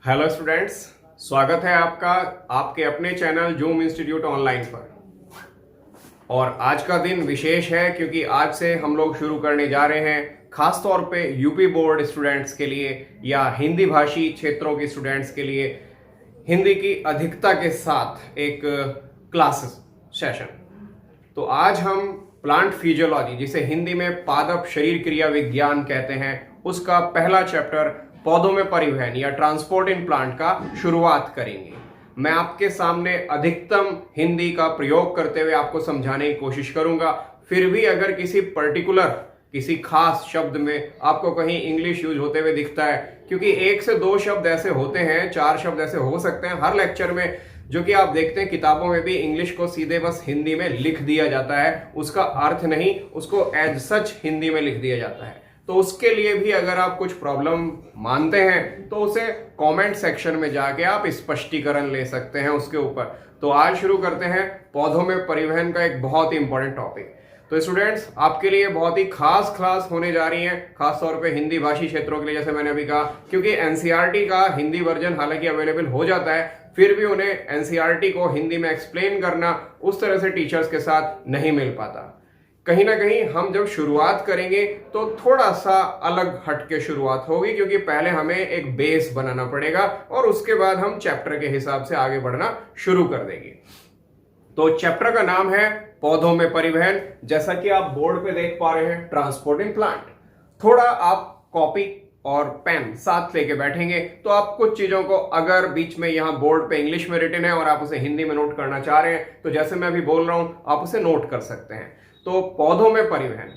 Hello students, स्वागत है आपका आपके अपने चैनल जूम इंस्टीट्यूट ऑनलाइन पर। और आज का दिन विशेष है क्योंकि आज से हम लोग शुरू करने जा रहे हैं खास तौर पे यूपी बोर्ड स्टूडेंट्स के लिए या हिंदी भाषी क्षेत्रों के स्टूडेंट्स के लिए हिंदी की अधिकता के साथ एक क्लास सेशन। तो आज हम प्लांट फिजियोलॉजी, जिसे हिंदी में पादप शरीर क्रिया विज्ञान कहते हैं, उसका पहला चैप्टर पौधों में परिवहन या ट्रांसपोर्ट इन प्लांट का शुरुआत करेंगे। मैं आपके सामने अधिकतम हिंदी का प्रयोग करते हुए आपको समझाने की कोशिश करूंगा। फिर भी अगर किसी खास शब्द में आपको कहीं इंग्लिश यूज होते हुए दिखता है, क्योंकि 1 से 2 शब्द ऐसे होते हैं, 4 शब्द ऐसे हो सकते हैं हर लेक्चर में, जो कि आप देखते हैं किताबों में भी इंग्लिश को सीधे बस हिंदी में लिख दिया जाता है, उसका अर्थ नहीं, उसको एज सच हिंदी में लिख दिया जाता है। तो उसके लिए भी अगर आप कुछ प्रॉब्लम मानते हैं तो उसे कमेंट सेक्शन में जाके आप स्पष्टीकरण ले सकते हैं उसके ऊपर। तो आज शुरू करते हैं पौधों में परिवहन का एक बहुत ही इंपॉर्टेंट टॉपिक। तो स्टूडेंट्स, आपके लिए बहुत ही खास क्लास होने जा रही है, खास तौर पे हिंदी भाषी क्षेत्रों के लिए, जैसे मैंने अभी कहा, क्योंकि एनसीईआरटी का हिंदी वर्जन हालांकि अवेलेबल हो जाता है, फिर भी उन्हें एनसीईआरटी को हिंदी में एक्सप्लेन करना उस तरह से टीचर्स के साथ नहीं मिल पाता। कहीं ना कहीं हम जब शुरुआत करेंगे तो थोड़ा सा अलग हटके शुरुआत होगी, क्योंकि पहले हमें एक बेस बनाना पड़ेगा और उसके बाद हम चैप्टर के हिसाब से आगे बढ़ना शुरू कर देंगे। तो चैप्टर का नाम है पौधों में परिवहन। जैसा कि आप बोर्ड पे देख पा रहे हैं, ट्रांसपोर्ट इन प्लांट। थोड़ा आप कॉपी और पेन साथ लेके बैठेंगे तो आप कुछ चीजों को, अगर बीच में यहां बोर्ड पे इंग्लिश में रिटन है और आप उसे हिंदी में नोट करना चाह रहे हैं, तो जैसे मैं अभी बोल रहा हूं आप उसे नोट कर सकते हैं। तो पौधों में परिवहन,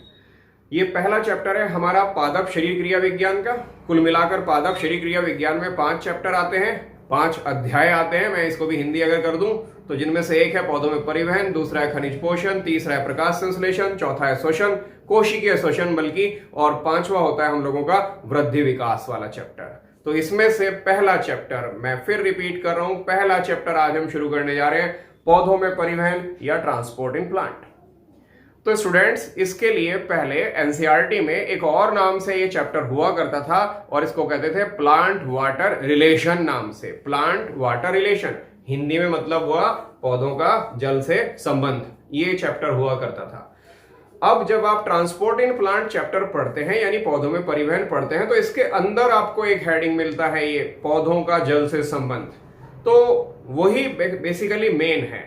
ये पहला चैप्टर है हमारा पादप शरीर क्रिया विज्ञान का। कुल मिलाकर पादप शरीर क्रिया विज्ञान में 5 चैप्टर आते हैं, 5 अध्याय आते हैं। मैं इसको भी हिंदी अगर कर दूं तो जिनमें से एक है पौधों में परिवहन, दूसरा है खनिज पोषण, तीसरा है प्रकाश संश्लेषण, चौथा है श्वसन, कोशिकीय श्वसन बल्कि, और 5वां होता है हम लोगों का वृद्धि विकास वाला चैप्टर। तो इसमें से पहला चैप्टर, मैं फिर रिपीट कर रहा हूं, पहला चैप्टर आज हम शुरू करने जा रहे हैं पौधों में परिवहन या ट्रांसपोर्ट इन प्लांट। तो स्टूडेंट्स, इसके लिए पहले एनसीईआरटी में एक और नाम से ये चैप्टर हुआ करता था और इसको कहते थे प्लांट वाटर रिलेशन नाम से। प्लांट वाटर रिलेशन हिंदी में मतलब हुआ पौधों का जल से संबंध, ये चैप्टर हुआ करता था। अब जब आप ट्रांसपोर्ट इन प्लांट चैप्टर पढ़ते हैं, यानी पौधों में परिवहन पढ़ते हैं, तो इसके अंदर आपको एक हेडिंग मिलता है, ये पौधों का जल से संबंध। तो वही बेसिकली मेन है।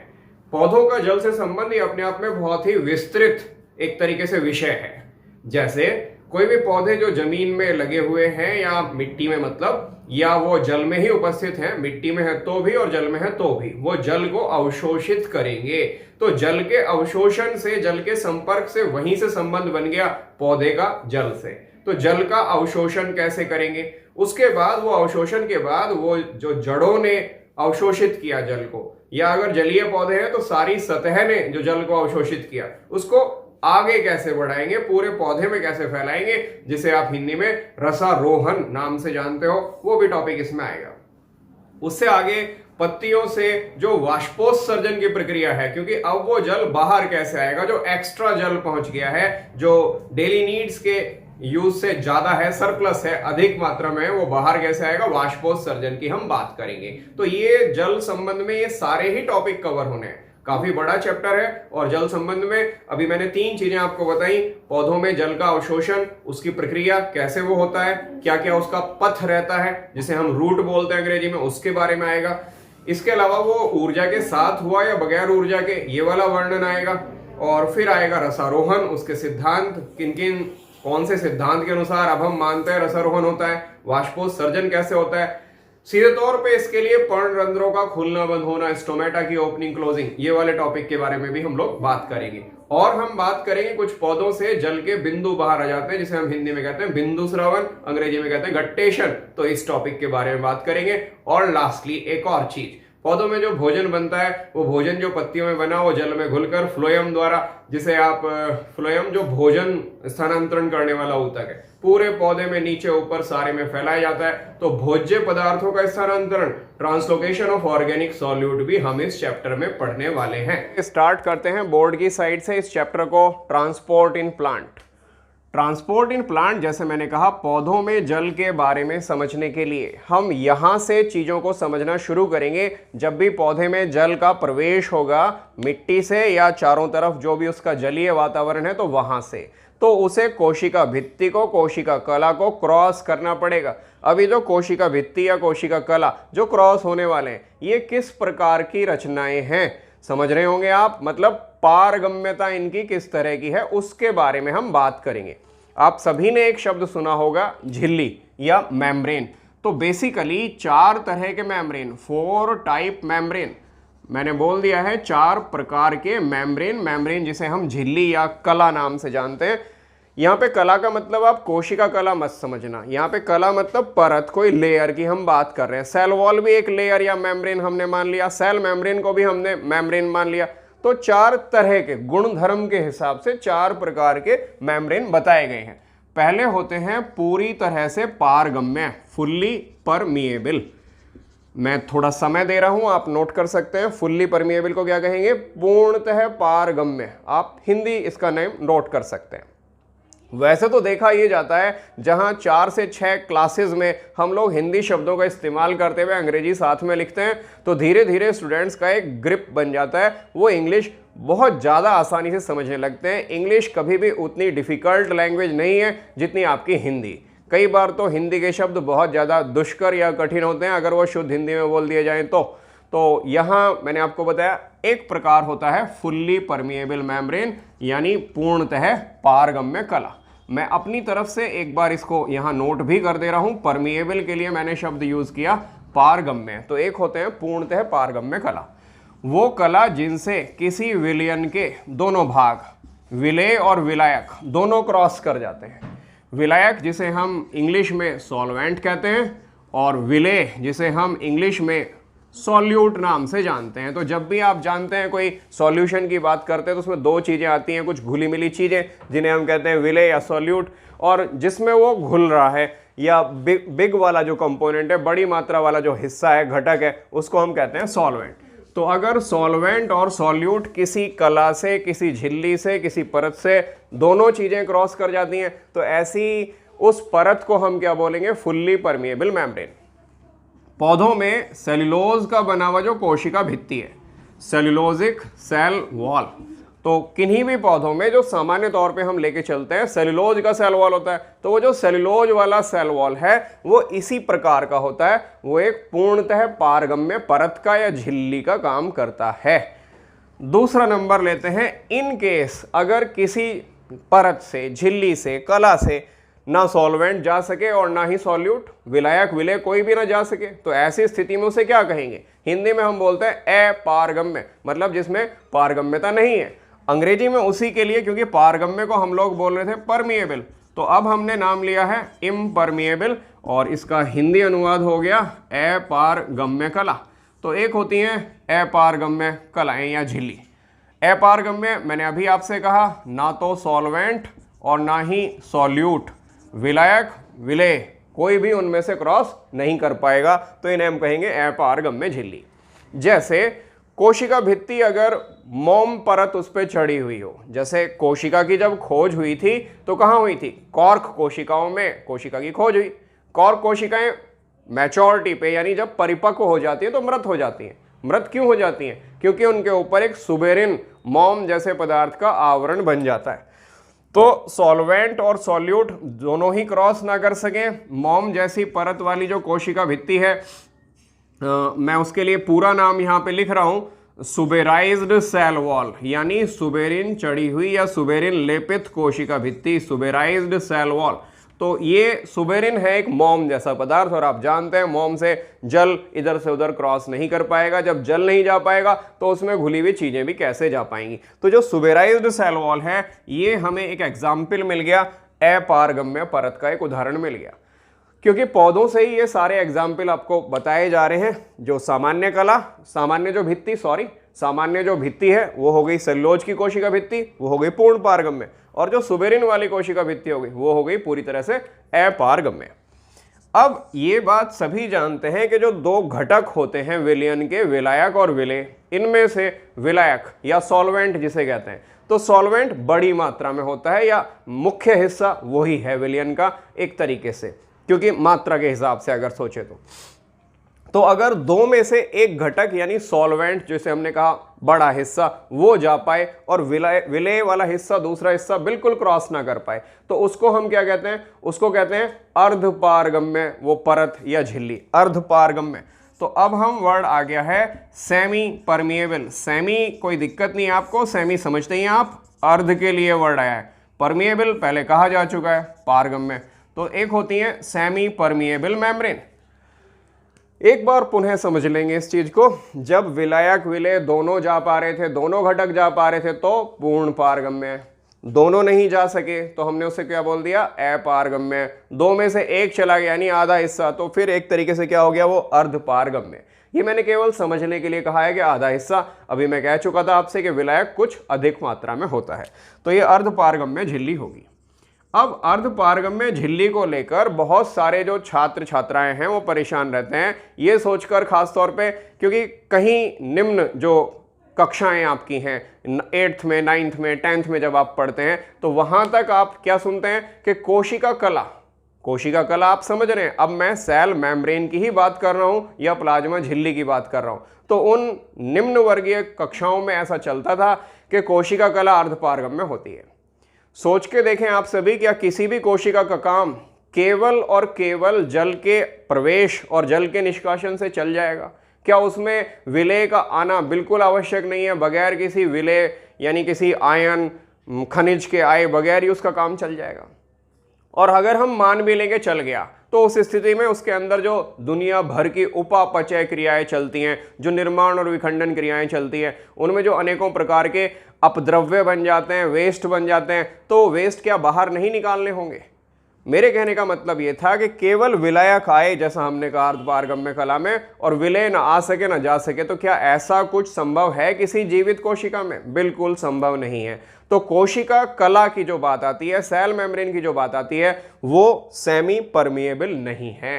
पौधों का जल से संबंध ये अपने आप में बहुत ही विस्तृत एक तरीके से विषय है। जैसे कोई भी पौधे जो जमीन में लगे हुए हैं या मिट्टी में, मतलब, या वो जल में ही उपस्थित हैं, मिट्टी में है तो भी और जल में है तो भी, वो जल को अवशोषित करेंगे। तो जल के अवशोषण से, जल के संपर्क से, वहीं से संबंध बन गया पौधे का जल से। तो जल का अवशोषण कैसे करेंगे, उसके बाद वो अवशोषण के बाद वो जो जड़ों ने अवशोषित किया जल को, या अगर जलीय पौधे हैं तो सारी सतह ने जो जल को अवशोषित किया, उसको आगे कैसे बढ़ाएंगे, पूरे पौधे में कैसे फैलाएंगे, जिसे आप हिंदी में रसारोहण नाम से जानते हो, वो भी टॉपिक इसमें आएगा। उससे आगे पत्तियों से जो वाष्पोत्सर्जन की प्रक्रिया है, क्योंकि अब वो जल बाहर कैसे आएगा, जो एक्स्ट्रा जल पहुंच गया है, जो डेली नीड्स के यूज से ज्यादा है, सरप्लस है, अधिक मात्रा में, वो बाहर कैसे आएगा, वाष्पोत्सर्जन की हम बात करेंगे। तो ये जल संबंध में ये सारे ही टॉपिक कवर होने हैं। काफी बड़ा चैप्टर है और जल संबंध में अभी मैंने 3 चीजें आपको बताई। पौधों में जल का अवशोषण, उसकी प्रक्रिया कैसे वो होता है, क्या क्या उसका पथ रहता है, जिसे हम रूट बोलते हैं अंग्रेजी में, उसके बारे में आएगा। इसके अलावा वो ऊर्जा के साथ हुआ या बगैर ऊर्जा के, ये वाला वर्णन आएगा। और फिर आएगा रसारोहण, उसके सिद्धांत, किन किन कौन से सिद्धांत के अनुसार अब हम मानते हैं रसारोहण होता है, वाष्पोत्सर्जन कैसे होता है, सीधे तौर पे इसके लिए पर्णरंध्रों का खुलना बंद होना, स्टोमेटा की ओपनिंग क्लोजिंग, ये वाले टॉपिक के बारे में भी हम लोग बात करेंगे। और हम बात करेंगे कुछ पौधों से जल के बिंदु बाहर आ जाते हैं, जिसे हम हिंदी में कहते हैं बिंदु स्रवण, अंग्रेजी में कहते हैं गट्टेशन, तो इस टॉपिक के बारे में बात करेंगे। और लास्टली एक और चीज, पौधों में जो भोजन बनता है, वो भोजन जो पत्तियों में बना वो जल में घुलकर फ्लोएम द्वारा, जिसे आप फ्लोएम जो भोजन स्थानांतरण करने वाला ऊतक है, पूरे पौधे में नीचे ऊपर सारे में फैलाया जाता है। तो भोज्य पदार्थों का स्थानांतरण, ट्रांसलोकेशन ऑफ ऑर्गेनिक सॉल्यूट भी हम इस चैप्टर में पढ़ने वाले हैं। स्टार्ट करते हैं बोर्ड की साइड से इस चैप्टर को, transport in plant. Transport in plant, जैसे मैंने कहा, पौधों में जल के बारे में समझने के लिए हम यहां से चीजों को समझना शुरू करेंगे। जब भी पौधे में जल का प्रवेश होगा मिट्टी से या चारों तरफ जो भी उसका जलीय वातावरण है, तो वहां से तो उसे कोशिका भित्ति को, कोशिका कला को क्रॉस करना पड़ेगा। अभी जो कोशिका भित्ति या कोशिका कला जो क्रॉस होने वाले हैं, ये किस प्रकार की रचनाएं हैं समझ रहे होंगे आप। मतलब पारगम्यता इनकी किस तरह की है उसके बारे में हम बात करेंगे। आप सभी ने एक शब्द सुना होगा, झिल्ली या मेम्ब्रेन। तो बेसिकली 4 तरह के मेम्ब्रेन, 4 टाइप मेम्ब्रेन, मैंने बोल दिया है 4 प्रकार के मेम्ब्रेन जिसे हम झिल्ली या कला नाम से जानते हैं। यहाँ पे कला का मतलब आप कोशिका कला मत समझना, यहाँ पे कला मतलब परत, कोई लेयर की हम बात कर रहे हैं। सेल वॉल भी एक लेयर या मेम्ब्रेन हमने मान लिया, सेल मेम्ब्रेन को भी हमने मेम्ब्रेन मान लिया। तो 4 तरह के गुण धर्म के हिसाब से 4 प्रकार के मेम्ब्रेन बताए गए हैं। पहले होते हैं पूरी तरह से पारगम्य, फुल्ली परमिएबल। मैं थोड़ा समय दे रहा हूं, आप नोट कर सकते हैं। फुल्ली परमिएबल को क्या कहेंगे? पूर्णतः पारगम्य। आप हिंदी इसका नेम नोट कर सकते हैं। वैसे तो देखा ये जाता है जहां 4 से 6 क्लासेस में हम लोग हिंदी शब्दों का इस्तेमाल करते हुए अंग्रेजी साथ में लिखते हैं, तो धीरे धीरे स्टूडेंट्स का एक ग्रिप बन जाता है, वो इंग्लिश बहुत ज़्यादा आसानी से समझने लगते हैं। इंग्लिश कभी भी उतनी डिफ़िकल्ट लैंग्वेज नहीं है जितनी आपकी हिंदी। कई बार तो हिंदी के शब्द बहुत ज़्यादा दुष्कर या कठिन होते हैं अगर वो शुद्ध हिंदी में बोल दिए जाएँ तो यहाँ मैंने आपको बताया एक प्रकार होता है फुल्ली परमिएबल मेम्ब्रेन, यानी पूर्णतः पारगम्य कला। मैं अपनी तरफ से एक बार इसको यहाँ नोट भी कर दे रहा हूँ। परमिएबल के लिए मैंने शब्द यूज़ किया पारगम्य। तो एक होते हैं पूर्णतः पारगम्य कला, वो कला जिनसे किसी विलयन के दोनों भाग, विलेय और विलायक, दोनों क्रॉस कर जाते हैं। विलायक जिसे हम इंग्लिश में सॉल्वेंट कहते हैं, और विलेय जिसे हम इंग्लिश में सॉल्यूट नाम से जानते हैं। तो जब भी आप जानते हैं कोई सॉल्यूशन की बात करते हैं तो उसमें 2 चीज़ें आती हैं, कुछ घुली मिली चीज़ें जिन्हें हम कहते हैं विलेय या सॉल्यूट, और जिसमें वो घुल रहा है या बिग वाला जो कंपोनेंट है, बड़ी मात्रा वाला जो हिस्सा है, घटक है, उसको हम कहते हैं सॉल्वेंट। तो अगर सॉल्वेंट और सॉल्यूट किसी कला से, किसी झिल्ली से, किसी परत से दोनों चीज़ें क्रॉस कर जाती हैं, तो ऐसी उस परत को हम क्या बोलेंगे? Fully permeable membrane. पौधों में सेल्यूलोज का बना हुआ जो कोशिका भित्ति है, सेल्यूलोजिक सेल वॉल, तो किन्हीं भी पौधों में जो सामान्य तौर पे हम लेके चलते हैं सेल्यूलोज का सेल वॉल होता है, तो वो जो सेल्यूलोज वाला सेल वॉल है वो इसी प्रकार का होता है। वो एक पूर्णतः पारगम्य परत का या झिल्ली का काम करता है। दूसरा नंबर लेते हैं, इन केस अगर किसी परत से, झिल्ली से, कला से ना सॉल्वेंट जा सके और ना ही सॉल्यूट, विलायक, विलेय कोई भी ना जा सके, तो ऐसी स्थिति में उसे क्या कहेंगे? हिंदी में हम बोलते हैं अपारगम्य, मतलब जिसमें पारगम्यता नहीं है। अंग्रेजी में उसी के लिए, क्योंकि पारगम्य को हम लोग बोल रहे थे परमिएबल, तो अब हमने नाम लिया है इम्परमिएबल, और इसका हिंदी अनुवाद हो गया अपारगम्य कला। तो एक होती हैं अपारगम्य कलाएं या झिल्ली। अपारगम्य मैंने अभी आपसे कहा, ना तो सॉल्वेंट और ना ही सॉल्यूट, विलायक, विलेय कोई भी उनमें से क्रॉस नहीं कर पाएगा, तो इन्हें हम कहेंगे अपारगम्य झिल्ली। जैसे कोशिका भित्ति अगर मोम परत उस पर चढ़ी हुई हो, जैसे कोशिका की जब खोज हुई थी तो कहाँ हुई थी? कॉर्क कोशिकाओं में कोशिका की खोज हुई। कॉर्क कोशिकाएं मैच्योरिटी पे, यानी जब परिपक्व हो जाती है तो मृत हो जाती हैं। मृत क्यों हो जाती हैं? क्योंकि उनके ऊपर एक सुबेरिन, मोम जैसे पदार्थ का आवरण बन जाता है। तो सॉल्वेंट और सॉल्यूट दोनों ही क्रॉस ना कर सकें, मोम जैसी परत वाली जो कोशिका भित्ति है, मैं उसके लिए पूरा नाम यहाँ पे लिख रहा हूँ, सुबेराइज्ड सेल वॉल, यानी सुबेरिन चढ़ी हुई या सुबेरिन लेपित कोशिका भित्ति, सुबेराइज्ड सेल वॉल। तो ये सुबेरिन है एक मोम जैसा पदार्थ, और आप जानते हैं मोम से जल इधर से उधर क्रॉस नहीं कर पाएगा। जब जल नहीं जा पाएगा तो उसमें घुली हुई चीज़ें भी कैसे जा पाएंगी? तो जो सुबेराइज्ड सेल वॉल है, ये हमें एक एग्जाम्पल मिल गया, अपारगम्य परत का एक उदाहरण मिल गया। क्योंकि पौधों से ही ये सारे एग्जाम्पल आपको बताए जा रहे हैं। जो सामान्य कला, सामान्य जो भित्ति है वो हो गई सेल्यूलोज की कोशिका भित्ति, वो हो गई पूर्ण पारगम्य, और जो सुबेरिन वाली कोशिका भित्ति हो गई वो हो गई पूरी तरह से अपारगम्य। अब ये बात सभी जानते हैं कि जो दो घटक होते हैं विलयन के, विलायक और विलेय, इनमें से विलायक या सॉल्वेंट जिसे कहते हैं, तो सॉल्वेंट बड़ी मात्रा में होता है या मुख्य हिस्सा वही है विलयन का एक तरीके से, क्योंकि मात्रा के हिसाब से अगर सोचे तो अगर दो में से एक घटक यानी सॉल्वेंट जिसे हमने कहा बड़ा हिस्सा वो जा पाए और विलेय वाला हिस्सा दूसरा हिस्सा बिल्कुल क्रॉस ना कर पाए, तो उसको हम क्या कहते हैं, उसको कहते हैं अर्धपारगम्य, वो परत या झिल्ली अर्धपारगम्य। तो अब हम वर्ड आ गया है सेमी परमिएबल। सेमी कोई दिक्कत नहीं आपको, सेमी समझते ही आप, अर्ध के लिए वर्ड आया है, परमिएबल पहले कहा जा चुका है, पारगम्य। तो एक होती है सेमी परमिएबल मेम्ब्रेन। एक बार पुनः समझ लेंगे इस चीज को, जब विलायक विलेय दोनों जा पा रहे थे, दोनों घटक जा पा रहे थे तो पूर्ण पारगम्य है, दोनों नहीं जा सके तो हमने उसे क्या बोल दिया, अपारगम्य। दो में से एक चला गया यानी आधा हिस्सा, तो फिर एक तरीके से क्या हो गया, वो अर्धपारगम्य। ये मैंने केवल समझने के लिए कहा है कि आधा हिस्सा, अभी मैं कह चुका था आपसे कि विलायक कुछ अधिक मात्रा में होता है, तो ये अर्धपारगम्य झिल्ली होगी। अब अर्धपारगम्य झिल्ली को लेकर बहुत सारे जो छात्र छात्राएं हैं वो परेशान रहते हैं, ये सोचकर खास तौर पे, क्योंकि कहीं निम्न जो कक्षाएं आपकी हैं 8th में 9th में 10th में जब आप पढ़ते हैं तो वहां तक आप क्या सुनते हैं कि कोशिका कला, कोशिका कला आप समझ रहे हैं। अब मैं सेल मेम्ब्रेन की ही बात कर रहा हूं या प्लाज्मा झिल्ली की बात कर रहा हूं, तो उन निम्न वर्गीय कक्षाओं में ऐसा चलता था कि कोशिका कला अर्धपारगम्य होती है। सोच के देखें आप सभी, क्या किसी भी कोशिका का काम केवल और केवल जल के प्रवेश और जल के निष्कासन से चल जाएगा? क्या उसमें विलेय का आना बिल्कुल आवश्यक नहीं है? बगैर किसी विलेय यानी किसी आयन खनिज के आए बगैर ही उसका काम चल जाएगा? और अगर हम मान भी लेंगे चल गया, तो उस स्थिति में उसके अंदर जो दुनिया भर की उपापचय क्रियाएं चलती हैं, जो निर्माण और विखंडन क्रियाएं चलती हैं, उनमें जो अनेकों प्रकार के अपद्रव्य बन जाते हैं, वेस्ट बन जाते हैं, तो वेस्ट क्या बाहर नहीं निकालने होंगे? मेरे कहने का मतलब ये था कि केवल विलायक आए, जैसा हमने कहा अर्धपारगम्य कला में, और विलेय ना आ सके ना जा सके, तो क्या ऐसा कुछ संभव है किसी जीवित कोशिका में? बिल्कुल संभव नहीं है। तो कोशिका कला की जो बात आती है, सेल मेम्ब्रेन की जो बात आती है, वो सेमी परमिएबल नहीं है।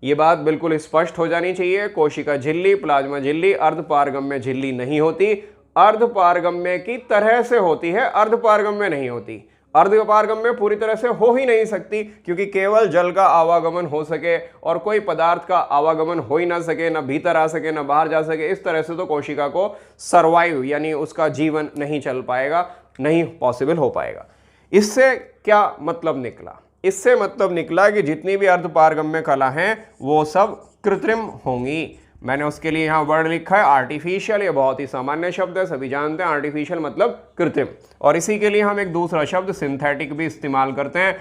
ये बात बिल्कुल स्पष्ट हो जानी चाहिए। कोशिका झिल्ली, प्लाज्मा झिल्ली अर्धपारगम्य झिल्ली नहीं होती, अर्धपारगम्य की तरह से होती है, अर्धपारगम्य नहीं होती। अर्धपारगम्य पूरी तरह से हो ही नहीं सकती, क्योंकि केवल जल का आवागमन हो सके और कोई पदार्थ का आवागमन हो ही ना सके, ना भीतर आ सके ना बाहर जा सके, इस तरह से तो कोशिका को सर्वाइव यानी उसका जीवन नहीं चल पाएगा, नहीं पॉसिबल हो पाएगा। इससे क्या मतलब निकला? इससे मतलब निकला कि जितनी भी अर्धपारगम्य कला हैं वो सब कृत्रिम होंगी। मैंने उसके लिए यहाँ वर्ड लिखा है आर्टिफिशियल। ये बहुत ही सामान्य शब्द है, सभी जानते हैं आर्टिफिशियल मतलब कृत्रिम। और इसी के लिए हम एक दूसरा शब्द सिंथेटिक भी इस्तेमाल करते हैं।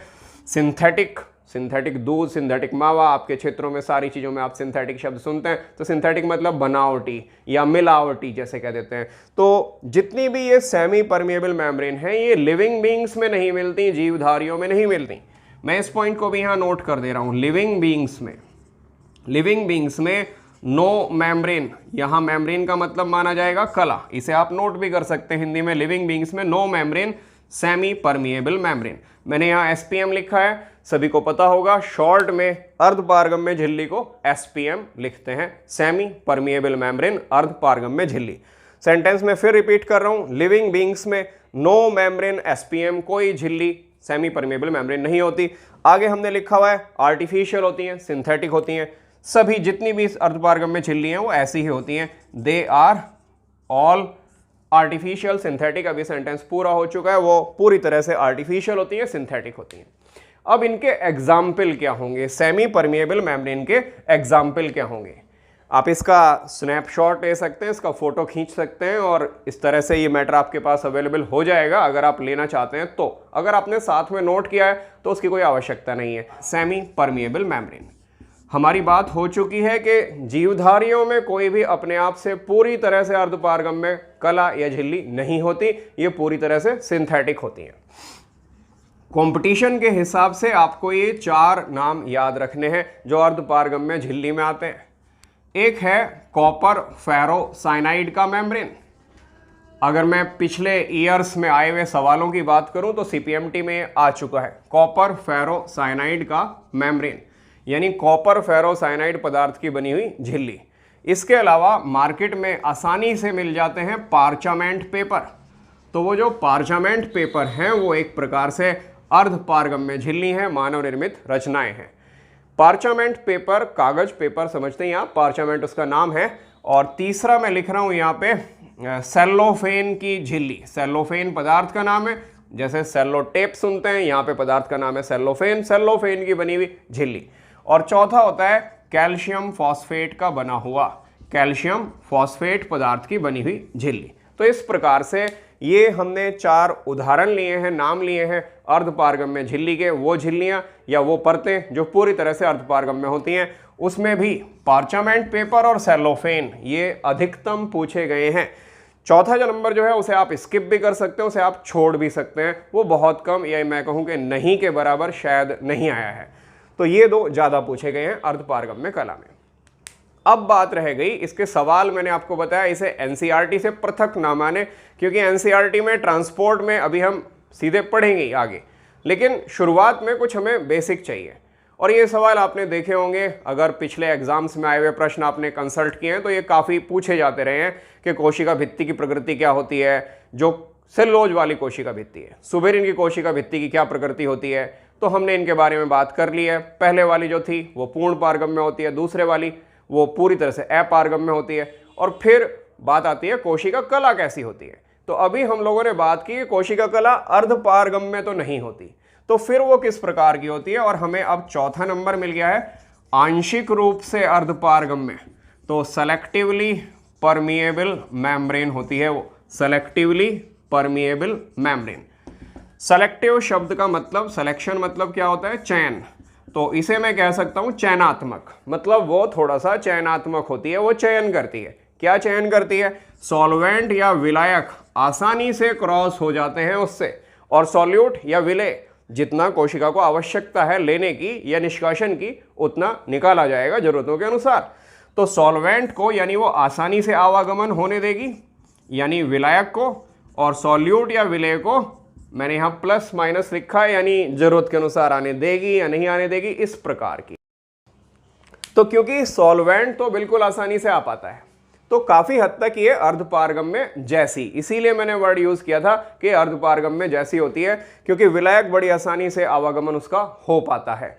सिंथेटिक, सिंथेटिक दूध, सिंथेटिक मावा, आपके क्षेत्रों में सारी चीज़ों में आप सिंथेटिक शब्द सुनते हैं। तो सिंथेटिक मतलब बनावटी या मिलावटी जैसे कह देते हैं। तो जितनी भी ये सेमी परमिएबल मेम्ब्रेन है, ये लिविंग बींग्स में नहीं मिलती, जीवधारियों में नहीं मिलती। मैं इस पॉइंट को भी यहाँ नोट कर दे रहा हूँ। लिविंग बींग्स में, लिविंग बींग्स में नो मेम्ब्रेन, यहाँ मेम्ब्रेन का मतलब माना जाएगा कला, इसे आप नोट भी कर सकते हैं हिंदी में। लिविंग बींग्स में no membrane semi permeable membrane. मैंने यहाँ एसपीएम लिखा है, सभी को पता होगा, शॉर्ट में अर्धपारगम्य झिल्ली को एसपीएम लिखते हैं, सेमी परमिएबल मेम्ब्रेन अर्धपारगम्य झिल्ली। सेंटेंस में फिर रिपीट कर रहा हूँ, लिविंग बींग्स में नो मेम्ब्रेन एसपीएम, कोई झिल्ली सेमी परमिएबल मेम्ब्रेन नहीं होती। आगे हमने लिखा हुआ है आर्टिफिशियल होती हैं, सिंथेटिक होती हैं। सभी जितनी भी अर्धपारगम्य झिल्ली हैं वो ऐसी ही होती हैं, they are all artificial synthetic. अभी सेंटेंस पूरा हो चुका है, वो पूरी तरह से आर्टिफिशियल होती है, सिंथेटिक होती हैं। अब इनके एग्जाम्पल क्या होंगे? सेमी परमिएबल मेम्ब्रेन के एग्जाम्पल क्या होंगे? आप इसका स्नैपशॉट ले सकते हैं, इसका फोटो खींच सकते हैं और इस तरह से ये मैटर आपके पास अवेलेबल हो जाएगा अगर आप लेना चाहते हैं तो। अगर आपने साथ में नोट किया है तो उसकी कोई आवश्यकता नहीं है। सेमी परमिएबल मेम्ब्रेन, हमारी बात हो चुकी है कि जीवधारियों में कोई भी अपने आप से पूरी तरह से अर्धपारगम्य कला या झिल्ली नहीं होती, ये पूरी तरह से सिंथेटिक होती हैं। कंपटीशन के हिसाब से आपको ये 4 नाम याद रखने हैं जो अर्धपारगम्य झिल्ली में आते हैं। एक है कॉपर फेरो साइनाइड का मेम्ब्रेन। अगर मैं पिछले ईयर्स में आए हुए सवालों की बात करूं तो सीपीएमटी में आ चुका है कॉपर फेरो साइनाइड का मेम्ब्रेन। यानी कॉपर फेरोसाइनाइड पदार्थ की बनी हुई झिल्ली। इसके अलावा मार्केट में आसानी से मिल जाते हैं पार्चामेंट पेपर। तो वो जो पार्चामेंट पेपर हैं वो एक प्रकार से अर्धपारगम्य झिल्ली है, मानव निर्मित रचनाएं हैं। पार्चामेंट पेपर, कागज पेपर समझते हैं आप, पार्चामेंट उसका नाम है। और तीसरा मैं लिख रहा हूं यहाँ पे सेलोफेन की झिल्ली। सेलोफेन पदार्थ का नाम है, जैसे सेलो टेप सुनते हैं, यहाँ पे पदार्थ का नाम है सेलोफेन, सेलोफेन की बनी हुई झिल्ली। और चौथा होता है कैल्शियम फॉस्फेट का बना हुआ, कैल्शियम फॉस्फेट पदार्थ की बनी हुई झिल्ली। तो इस प्रकार से ये हमने 4 उदाहरण लिए हैं, नाम लिए हैं अर्धपारगम्य झिल्ली के। वो झिल्लियां या वो परतें जो पूरी तरह से अर्धपारगम्य होती हैं, उसमें भी पार्चामेंट पेपर और सेलोफेन ये अधिकतम पूछे गए हैं। चौथा जो नंबर जो है उसे आप स्किप भी कर सकते हैं, उसे आप छोड़ भी सकते हैं, वो बहुत कम या मैं कहूँ कि नहीं के बराबर शायद नहीं आया है। तो ये 2 ज़्यादा पूछे गए हैं अर्धपारगम्य कला में। अब बात रह गई इसके सवाल, मैंने आपको बताया इसे एनसीईआरटी से पृथक ना माने, क्योंकि एनसीईआरटी में ट्रांसपोर्ट में अभी हम सीधे पढ़ेंगे आगे, लेकिन शुरुआत में कुछ हमें बेसिक चाहिए। और ये सवाल आपने देखे होंगे, अगर पिछले एग्जाम्स में आए हुए प्रश्न आपने कंसल्ट किए हैं तो ये काफ़ी पूछे जाते रहे हैं कि कोशिका भित्ति की प्रकृति क्या होती है, जो सेलुलोज वाली कोशिका भित्ति है, सुबेरिन की कोशिका भित्ति की क्या प्रकृति होती है। तो हमने इनके बारे में बात कर ली है। पहले वाली जो थी वो पूर्ण पारगम्य होती है, दूसरे वाली वो पूरी तरह से अपारगम्य होती है। और फिर बात आती है कोशिका कला कैसी होती है। तो अभी हम लोगों ने बात की कोशिका कला अर्धपारगम्य तो नहीं होती, तो फिर वो किस प्रकार की होती है। और हमें अब चौथा नंबर मिल गया है आंशिक रूप से अर्धपारगम्य। तो सेलेक्टिवली परमिएबल मेम्ब्रेन होती है वो, सेलेक्टिवली परमिएबल मेम्ब्रेन। सेलेक्टिव शब्द का मतलब, सिलेक्शन मतलब क्या होता है, चयन। तो इसे मैं कह सकता हूं चयनात्मक, मतलब वो थोड़ा सा चयनात्मक होती है, वो चयन करती है। क्या चयन करती है, सॉल्वेंट या विलायक आसानी से क्रॉस हो जाते हैं उससे, और सॉल्यूट या विलेय जितना कोशिका को आवश्यकता है लेने की या निष्कासन की उतना निकाला जाएगा जरूरतों के अनुसार। तो सॉल्वेंट को यानी वो आसानी से आवागमन होने देगी, यानी विलायक को, और सॉल्यूट या विलेय को मैंने यहाँ प्लस माइनस लिखा है, यानी जरूरत के अनुसार आने देगी या नहीं आने देगी, इस प्रकार की। तो क्योंकि सॉल्वेंट तो बिल्कुल आसानी से आ पाता है, तो काफी हद तक ये अर्धपारगम्य जैसी, इसीलिए मैंने वर्ड यूज किया था कि अर्धपारगम्य जैसी होती है, क्योंकि विलायक बड़ी आसानी से आवागमन उसका हो पाता है।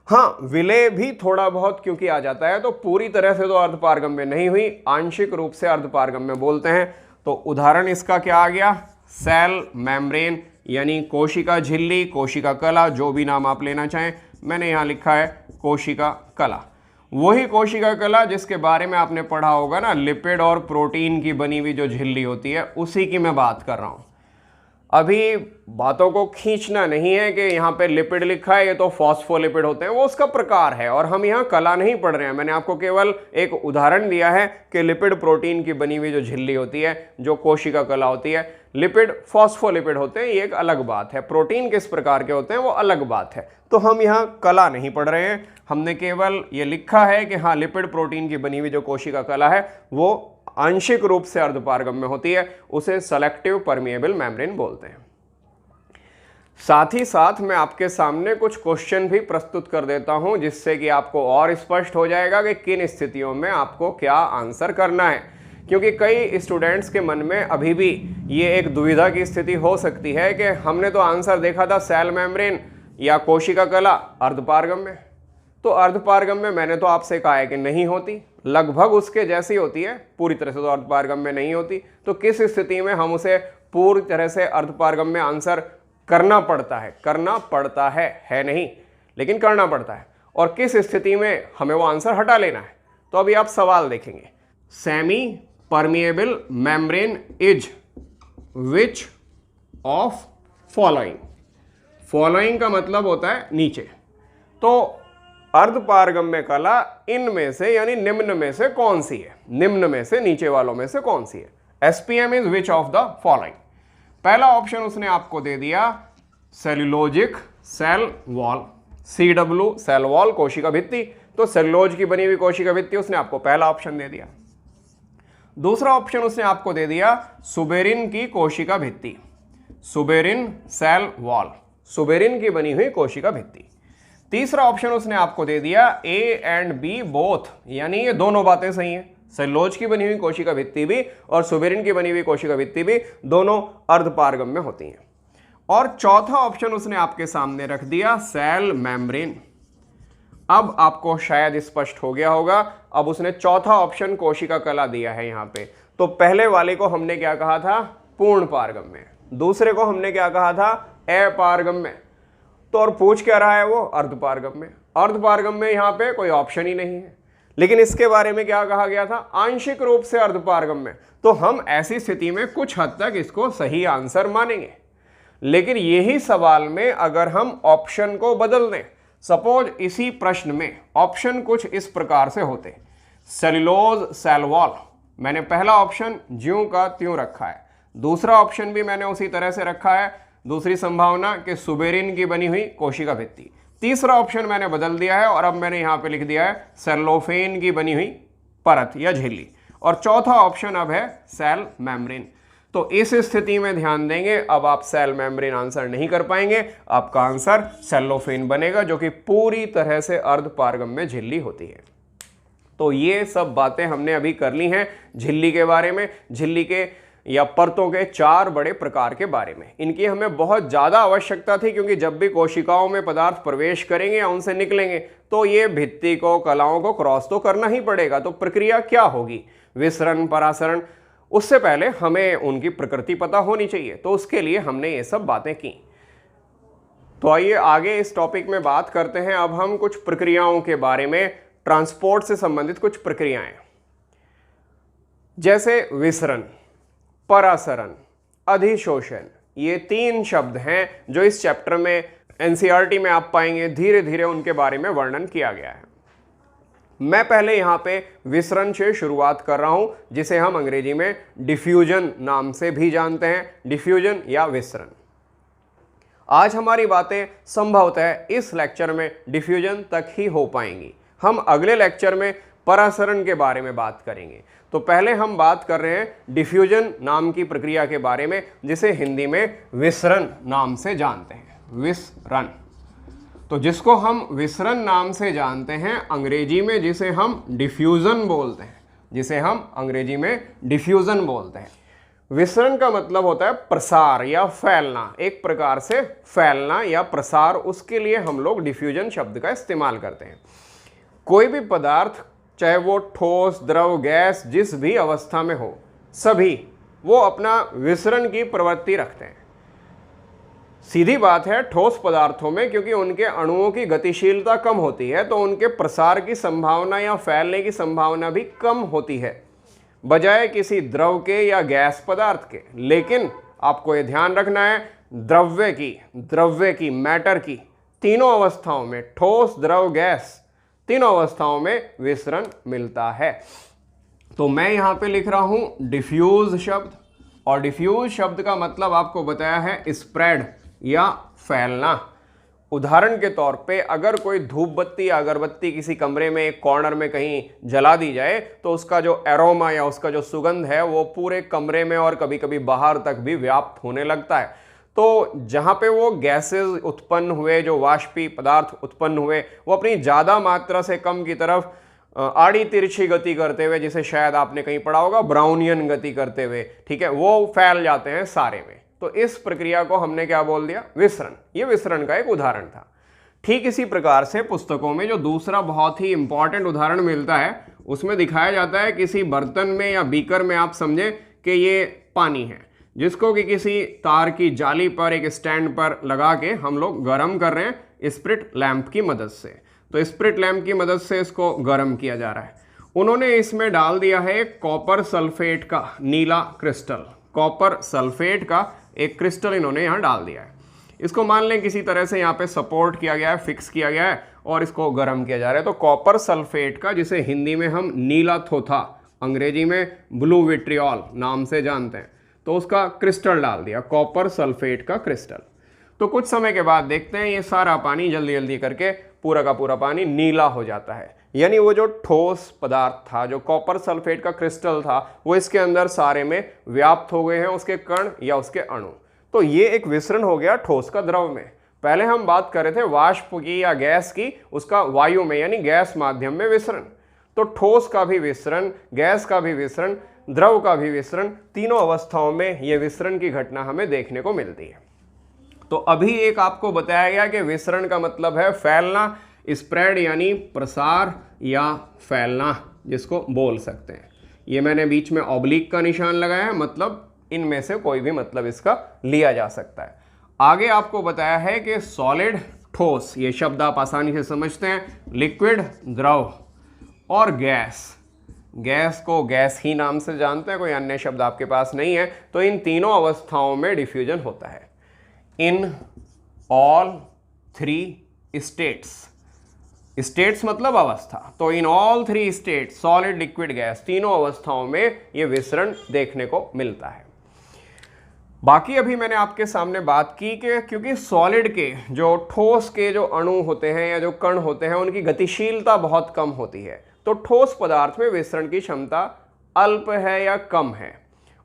हाँ, विलेय भी थोड़ा बहुत क्योंकि आ जाता है, तो पूरी तरह से तो अर्धपारगम्य नहीं हुई, आंशिक रूप से अर्धपारगम्य बोलते हैं। तो उदाहरण इसका क्या आ गया, सेल मेम्ब्रेन, यानी कोशिका झिल्ली, कोशिका कला, जो भी नाम आप लेना चाहें। मैंने यहाँ लिखा है कोशिका कला, वही कोशिका कला जिसके बारे में आपने पढ़ा होगा ना, लिपिड और प्रोटीन की बनी हुई जो झिल्ली होती है, उसी की मैं बात कर रहा हूँ। अभी बातों को खींचना नहीं है कि यहाँ पे लिपिड लिखा है, ये तो फॉस्फोलिपिड होते हैं, वो उसका प्रकार है, और हम यहाँ कला नहीं पढ़ रहे हैं। मैंने आपको केवल एक उदाहरण दिया है कि लिपिड प्रोटीन की बनी हुई जो झिल्ली होती है, जो कोशिका कला होती है, लिपिड फॉस्फोलिपिड होते हैं, ये एक अलग बात है। प्रोटीन किस प्रकार के होते हैं वो अलग बात है। तो हम यहाँ कला नहीं पढ़ रहे हैं, हमने केवल ये लिखा है कि हाँ, लिपिड प्रोटीन की बनी हुई जो कोशिका कला है वो आंशिक रूप से अर्धपारगम्य होती है, उसे सेलेक्टिव परमिएबल मेम्ब्रेन बोलते हैं। साथ ही साथ मैं आपके सामने कुछ क्वेश्चन भी प्रस्तुत कर देता हूं, जिससे कि आपको और स्पष्ट हो जाएगा कि किन स्थितियों में आपको क्या आंसर करना है। क्योंकि कई स्टूडेंट्स के मन में अभी भी ये एक दुविधा की स्थिति हो सकती है कि हमने तो आंसर देखा था सेल मेम्ब्रेन या कोशिका कला अर्धपारगम्य, तो अर्धपारगम्य मैंने तो आपसे कहा है कि नहीं होती, लगभग उसके जैसी होती है, पूरी तरह से तो अर्धपारगम्य नहीं होती। तो किस स्थिति में हम उसे पूरी तरह से अर्धपारगम्य आंसर करना पड़ता है नहीं, लेकिन करना पड़ता है, और किस स्थिति में हमें वो आंसर हटा लेना है। तो अभी आप सवाल देखेंगे, semi permeable membrane is which of following का मतलब होता है नीचे। तो अर्धपारगम्य कला इनमें से यानी निम्न में से कौन सी है, निम्न में से नीचे वालों में से कौन सी है। SPM is which of the following. पहला ऑप्शन उसने आपको दे दिया cellulosic cell wall, CW cell wall कोशिका भित्ति, तो सेल्यूलोज की बनी हुई कोशिका भित्ति उसने आपको पहला ऑप्शन दे दिया। दूसरा ऑप्शन उसने आपको दे दिया सुबेरिन की कोशिका भित्ति, सुबेरिन सेल वॉल, सुबेरिन की बनी हुई कोशिका भित्ति। तीसरा ऑप्शन उसने आपको दे दिया ए एंड बी बोथ, यानी ये दोनों बातें सही हैं। सेलुलोज की बनी हुई कोशिका भित्ति भी और सुबेरिन की बनी हुई कोशिका भित्ति भी दोनों अर्धपारगम्य होती हैं। और चौथा ऑप्शन उसने आपके सामने रख दिया सेल मेम्ब्रेन। अब आपको शायद स्पष्ट हो गया होगा, अब उसने चौथा ऑप्शन कोशिका कला दिया है यहां पे। तो पहले वाले को हमने क्या कहा था, पूर्ण पारगम्य, दूसरे को हमने क्या कहा था, अपारगम्य। तो और पूछ क्या रहा है वो, अर्धपारगम्य। अर्धपारगम्य यहां पे कोई ऑप्शन ही नहीं है। लेकिन इसके बारे में क्या कहा गया था, आंशिक रूप से अर्धपारगम्य। तो हम ऐसी स्थिति में कुछ हद तक इसको सही आंसर मानेंगे। लेकिन यही सवाल में अगर हम ऑप्शन को बदल दें, सपोज इसी प्रश्न में ऑप्शन कुछ इस प्रकार से होते, सेल्यूलोज सेल वॉल, मैंने पहला ऑप्शन ज्यों का त्यों रखा है, दूसरा ऑप्शन भी मैंने उसी तरह से रखा है, दूसरी संभावना कि सुबेरिन की बनी हुई कोशिका भित्ति, तीसरा ऑप्शन मैंने बदल दिया है और अब मैंने यहां पे लिख दिया है सेलोफेन की बनी हुई परत या झिल्ली, और चौथा ऑप्शन अब है सेल मेम्ब्रेन। तो इस स्थिति में ध्यान देंगे, अब आप सेल मेम्ब्रेन आंसर नहीं कर पाएंगे, आपका आंसर सेलोफेन बनेगा, जो कि पूरी तरह से अर्धपारगम्य झिल्ली होती है। तो ये सब बातें हमने अभी कर ली हैं झिल्ली के बारे में, झिल्ली के या परतों के 4 बड़े प्रकार के बारे में। इनकी हमें बहुत ज़्यादा आवश्यकता थी, क्योंकि जब भी कोशिकाओं में पदार्थ प्रवेश करेंगे या उनसे निकलेंगे तो ये भित्ति को, कलाओं को क्रॉस तो करना ही पड़ेगा। तो प्रक्रिया क्या होगी, विसरण, परासरण, उससे पहले हमें उनकी प्रकृति पता होनी चाहिए। तो उसके लिए हमने ये सब बातें की। तो आइए आगे इस टॉपिक में बात करते हैं। अब हम कुछ प्रक्रियाओं के बारे में, ट्रांसपोर्ट से संबंधित कुछ प्रक्रियाएं, जैसे विसरण, परासरण, अधिशोषण, ये 3 शब्द हैं जो इस चैप्टर में एनसीईआरटी में आप पाएंगे। धीरे धीरे उनके बारे में वर्णन किया गया है। मैं पहले यहां पे विसरण से शुरुआत कर रहा हूं, जिसे हम अंग्रेजी में डिफ्यूजन नाम से भी जानते हैं, डिफ्यूजन या विसरण। आज हमारी बातें संभवतः इस लेक्चर में डिफ्यूजन तक ही हो पाएंगी। हम अगले लेक्चर में परासरण के बारे में बात करेंगे। तो पहले हम बात कर रहे हैं डिफ्यूजन नाम की प्रक्रिया के बारे में, जिसे हिंदी में विसरण नाम से जानते हैं। विसरण, तो जिसको हम विसरण नाम से जानते हैं, अंग्रेजी में जिसे हम डिफ्यूजन बोलते हैं, जिसे हम अंग्रेजी में डिफ्यूजन बोलते हैं। विसरण का मतलब होता है प्रसार या फैलना, एक प्रकार से फैलना या प्रसार, उसके लिए हम लोग डिफ्यूजन शब्द का इस्तेमाल करते हैं। कोई भी पदार्थ, चाहे वो ठोस, द्रव, गैस, जिस भी अवस्था में हो, सभी वो अपना विसरण की प्रवृत्ति रखते हैं। सीधी बात है ठोस पदार्थों में, क्योंकि उनके अणुओं की गतिशीलता कम होती है, तो उनके प्रसार की संभावना या फैलने की संभावना भी कम होती है बजाय किसी द्रव के या गैस पदार्थ के। लेकिन आपको ये ध्यान रखना है, द्रव्य की, मैटर की, तीनों अवस्थाओं में, ठोस, द्रव, गैस, तीनों अवस्थाओं में विसरण मिलता है। तो मैं यहां पे लिख रहा हूं डिफ्यूज शब्द, और डिफ्यूज शब्द का मतलब आपको बताया है स्प्रेड या फैलना। उदाहरण के तौर पे अगर कोई धूप बत्ती या अगरबत्ती किसी कमरे में एक कॉर्नर में कहीं जला दी जाए, तो उसका जो एरोमा या उसका जो सुगंध है वो पूरे कमरे में और कभी कभी बाहर तक भी व्याप्त होने लगता है। तो जहाँ पे वो गैसेस उत्पन्न हुए, जो वाष्पी पदार्थ उत्पन्न हुए, वो अपनी ज़्यादा मात्रा से कम की तरफ आड़ी तिरछी गति करते हुए, जिसे शायद आपने कहीं पढ़ा होगा ब्राउनियन गति करते हुए, ठीक है, वो फैल जाते हैं सारे में। तो इस प्रक्रिया को हमने क्या बोल दिया, विसरण। ये विसरण का एक उदाहरण था। ठीक इसी प्रकार से पुस्तकों में जो दूसरा बहुत ही इंपॉर्टेंट उदाहरण मिलता है, उसमें दिखाया जाता है किसी बर्तन में या बीकर में आप समझें कि ये पानी है, जिसको कि किसी तार की जाली पर एक स्टैंड पर लगा के हम लोग गर्म कर रहे हैं स्प्रिट लैंप की मदद से। तो स्प्रिट लैंप की मदद से इसको गर्म किया जा रहा है। उन्होंने इसमें डाल दिया है कॉपर सल्फेट का नीला क्रिस्टल, कॉपर सल्फेट का एक क्रिस्टल इन्होंने यहाँ डाल दिया है। इसको मान लें किसी तरह से यहाँ पे सपोर्ट किया गया है, फिक्स किया गया है, और इसको गर्म किया जा रहा है। तो कॉपर सल्फेट का, जिसे हिंदी में हम नीला थोथा, अंग्रेजी में ब्लू विट्रियोल नाम से जानते हैं, तो उसका क्रिस्टल डाल दिया, कॉपर सल्फेट का क्रिस्टल। तो कुछ समय के बाद देखते हैं ये सारा पानी जल्दी जल्दी करके पूरा का पूरा पानी नीला हो जाता है। यानी वो जो ठोस पदार्थ था, जो कॉपर सल्फेट का क्रिस्टल था, वो इसके अंदर सारे में व्याप्त हो गए हैं, उसके कण या उसके अणु। तो ये एक विसरण हो गया ठोस का द्रव में। पहले हम बात कर रहे थे वाष्प की या गैस की, उसका वायु में यानी गैस माध्यम में विसरण। तो ठोस का भी विसरण, गैस का भी विसरण, द्रव का भी विसरण, तीनों अवस्थाओं में यह विसरण की घटना हमें देखने को मिलती है। तो अभी एक आपको बताया गया कि विसरण का मतलब है फैलना, स्प्रेड यानी प्रसार या फैलना, जिसको बोल सकते हैं। ये मैंने बीच में ऑब्लिक का निशान लगाया है, मतलब इनमें से कोई भी मतलब इसका लिया जा सकता है। आगे आपको बताया है कि सॉलिड ठोस, ये शब्द आप आसानी से समझते हैं, लिक्विड द्रव, और गैस, गैस को गैस ही नाम से जानते हैं, कोई अन्य शब्द आपके पास नहीं है। तो इन तीनों अवस्थाओं में डिफ्यूजन होता है। In all three states, states मतलब अवस्था, तो in all three state solid liquid gas, तीनों अवस्थाओं में ये विसरण देखने को मिलता है। बाकी अभी मैंने आपके सामने बात की कि क्योंकि सॉलिड के जो ठोस के जो अणु होते हैं या जो कण होते हैं उनकी गतिशीलता बहुत कम होती है, तो ठोस पदार्थ में विसरण की क्षमता अल्प है या कम है।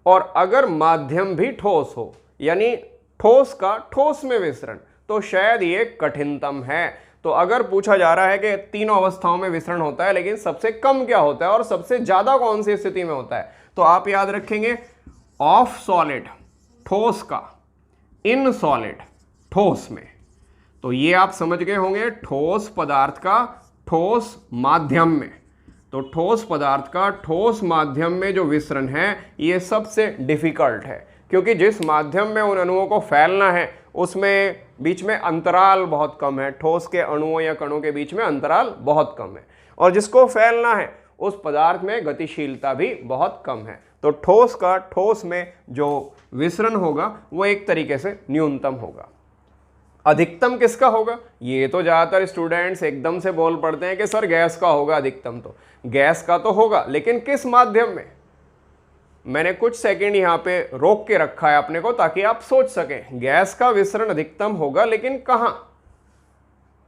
और अगर माध्यम भी ठोस हो यानी ठोस का ठोस में विसरण, तो शायद ये कठिनतम है। तो अगर पूछा जा रहा है कि तीनों अवस्थाओं में विसरण होता है लेकिन सबसे कम क्या होता है और सबसे ज्यादा कौन सी स्थिति में होता है, तो आप याद रखेंगे ऑफ सॉलिड ठोस का, इन सॉलिड ठोस में। तो ये आप समझ गए होंगे ठोस पदार्थ का ठोस माध्यम में। तो ठोस पदार्थ का ठोस माध्यम में जो विसरण है ये सबसे डिफिकल्ट है, क्योंकि जिस माध्यम में उन अणुओं को फैलना है उसमें बीच में अंतराल बहुत कम है, ठोस के अणुओं या कणों के बीच में अंतराल बहुत कम है, और जिसको फैलना है उस पदार्थ में गतिशीलता भी बहुत कम है। तो ठोस का ठोस में जो विसरण होगा वो एक तरीके से न्यूनतम होगा। अधिकतम किसका होगा? ये तो ज्यादातर स्टूडेंट्स एकदम से बोल पड़ते हैं कि सर गैस का होगा अधिकतम। तो गैस का तो होगा, लेकिन किस माध्यम में? मैंने कुछ सेकंड यहां पे रोक के रखा है अपने को ताकि आप सोच सकें। गैस का विसरण अधिकतम होगा, लेकिन कहां?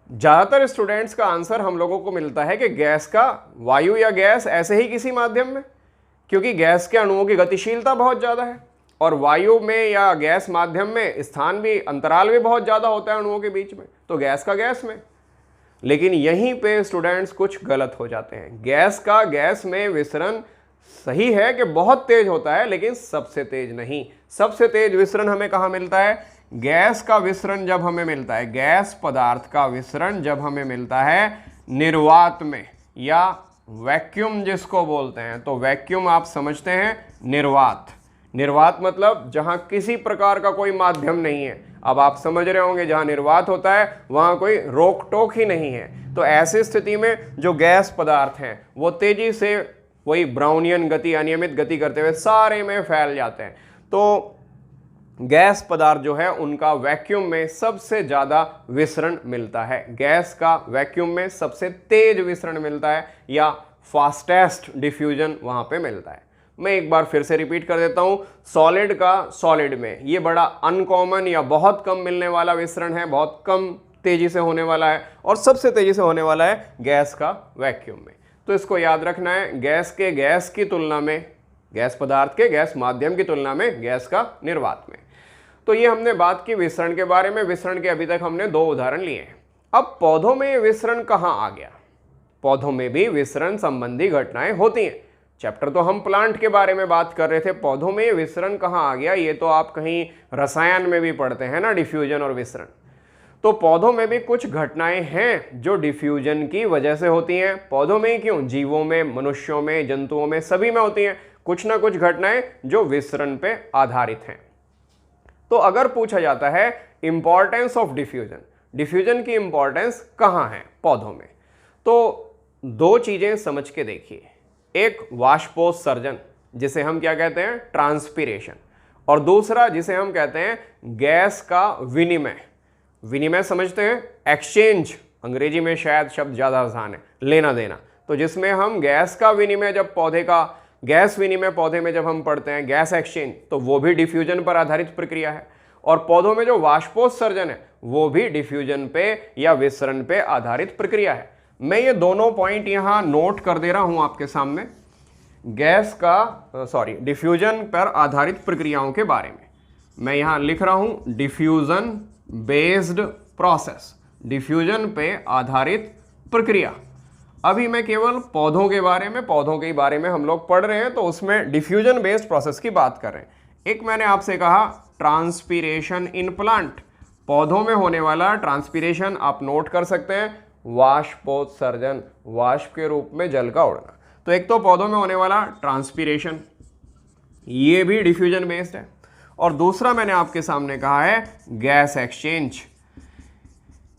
ज्यादातर स्टूडेंट्स का आंसर हम लोगों को मिलता है कि गैस का, वायु या गैस ऐसे ही किसी माध्यम में, क्योंकि गैस के अणुओं की गतिशीलता बहुत ज्यादा है और वायु में या गैस माध्यम में स्थान भी, अंतराल भी बहुत ज्यादा होता है अणुओं के बीच में, तो गैस का गैस में। लेकिन यहीं पे स्टूडेंट्स कुछ गलत हो जाते हैं। गैस का गैस में विसरण सही है कि बहुत तेज होता है, लेकिन सबसे तेज नहीं। सबसे तेज विसरण हमें कहां मिलता है? गैस का विसरण जब हमें मिलता है, गैस पदार्थ का विसरण जब हमें मिलता है निर्वात में या वैक्यूम जिसको बोलते हैं। तो वैक्यूम आप समझते हैं, निर्वात, निर्वात मतलब जहां किसी प्रकार का कोई माध्यम नहीं है। अब आप समझ रहे होंगे जहां निर्वात होता है वहां कोई रोक टोक ही नहीं है। तो ऐसी स्थिति में जो गैस पदार्थ हैं वो तेजी से वही ब्राउनियन गति, अनियमित गति करते हुए सारे में फैल जाते हैं। तो गैस पदार्थ जो है उनका वैक्यूम में सबसे ज्यादा विसरण मिलता है। गैस का वैक्यूम में सबसे तेज विसरण मिलता है या फास्टेस्ट डिफ्यूजन वहां पे मिलता है। मैं एक बार फिर से रिपीट कर देता हूं, सॉलिड का सॉलिड में ये बड़ा अनकॉमन या बहुत कम मिलने वाला विसरण है, बहुत कम तेजी से होने वाला है, और सबसे तेजी से होने वाला है गैस का वैक्यूम में। तो इसको याद रखना है, गैस के गैस की तुलना में, गैस पदार्थ के गैस माध्यम की तुलना में गैस का निर्वात में। तो ये हमने बात की विसरण के बारे में। विसरण के अभी तक हमने 2 उदाहरण लिए हैं। अब पौधों में ये विसरण कहां आ गया? पौधों में भी विसरण संबंधी घटनाएं होती हैं। चैप्टर तो हम प्लांट के बारे में बात कर रहे थे, पौधों में ये विसरण कहां आ गया? ये तो आप कहीं रसायन में भी पढ़ते हैं ना, डिफ्यूजन और विसरण। तो पौधों में भी कुछ घटनाएं हैं जो डिफ्यूजन की वजह से होती हैं। पौधों में ही क्यों, जीवों में, मनुष्यों में, जंतुओं में, सभी में होती हैं कुछ ना कुछ घटनाएं जो विसरण पे आधारित हैं। तो अगर पूछा जाता है इंपॉर्टेंस ऑफ डिफ्यूजन, डिफ्यूजन की इंपॉर्टेंस कहां है पौधों में, तो 2 चीजें समझ के देखिए। एक वाष्पोत्सर्जन जिसे हम क्या कहते हैं, ट्रांसपीरेशन, और दूसरा जिसे हम कहते हैं गैस का विनिमय। विनिमय समझते हैं, एक्सचेंज, अंग्रेजी में शायद शब्द ज्यादा आसान है, लेना देना। तो जिसमें हम गैस का विनिमय, जब पौधे का गैस विनिमय पौधे में जब हम पढ़ते हैं, गैस एक्सचेंज, तो वो भी डिफ्यूजन पर आधारित प्रक्रिया है। और पौधों में जो वाष्पोत्सर्जन है वो भी डिफ्यूजन पे या विसरण पे आधारित प्रक्रिया है। मैं ये दोनों पॉइंट यहां नोट कर दे रहा हूं आपके सामने, गैस का डिफ्यूजन पर आधारित प्रक्रियाओं के बारे में। मैं यहां लिख रहा हूं डिफ्यूजन बेस्ड प्रोसेस, डिफ्यूजन पे आधारित प्रक्रिया। अभी मैं केवल पौधों के बारे में हम लोग पढ़ रहे हैं, तो उसमें डिफ्यूजन बेस्ड प्रोसेस की बात कर रहे हैं। एक मैंने आपसे कहा ट्रांसपीरेशन इन प्लांट, पौधों में होने वाला ट्रांसपीरेशन आप नोट कर सकते हैं, वाष्पोत्सर्जन, वाष्प के रूप में जल का उड़ना। तो एक तो पौधों में होने वाला ट्रांसपीरेशन, ये भी डिफ्यूजन बेस्ड है। और दूसरा मैंने आपके सामने कहा है गैस एक्सचेंज।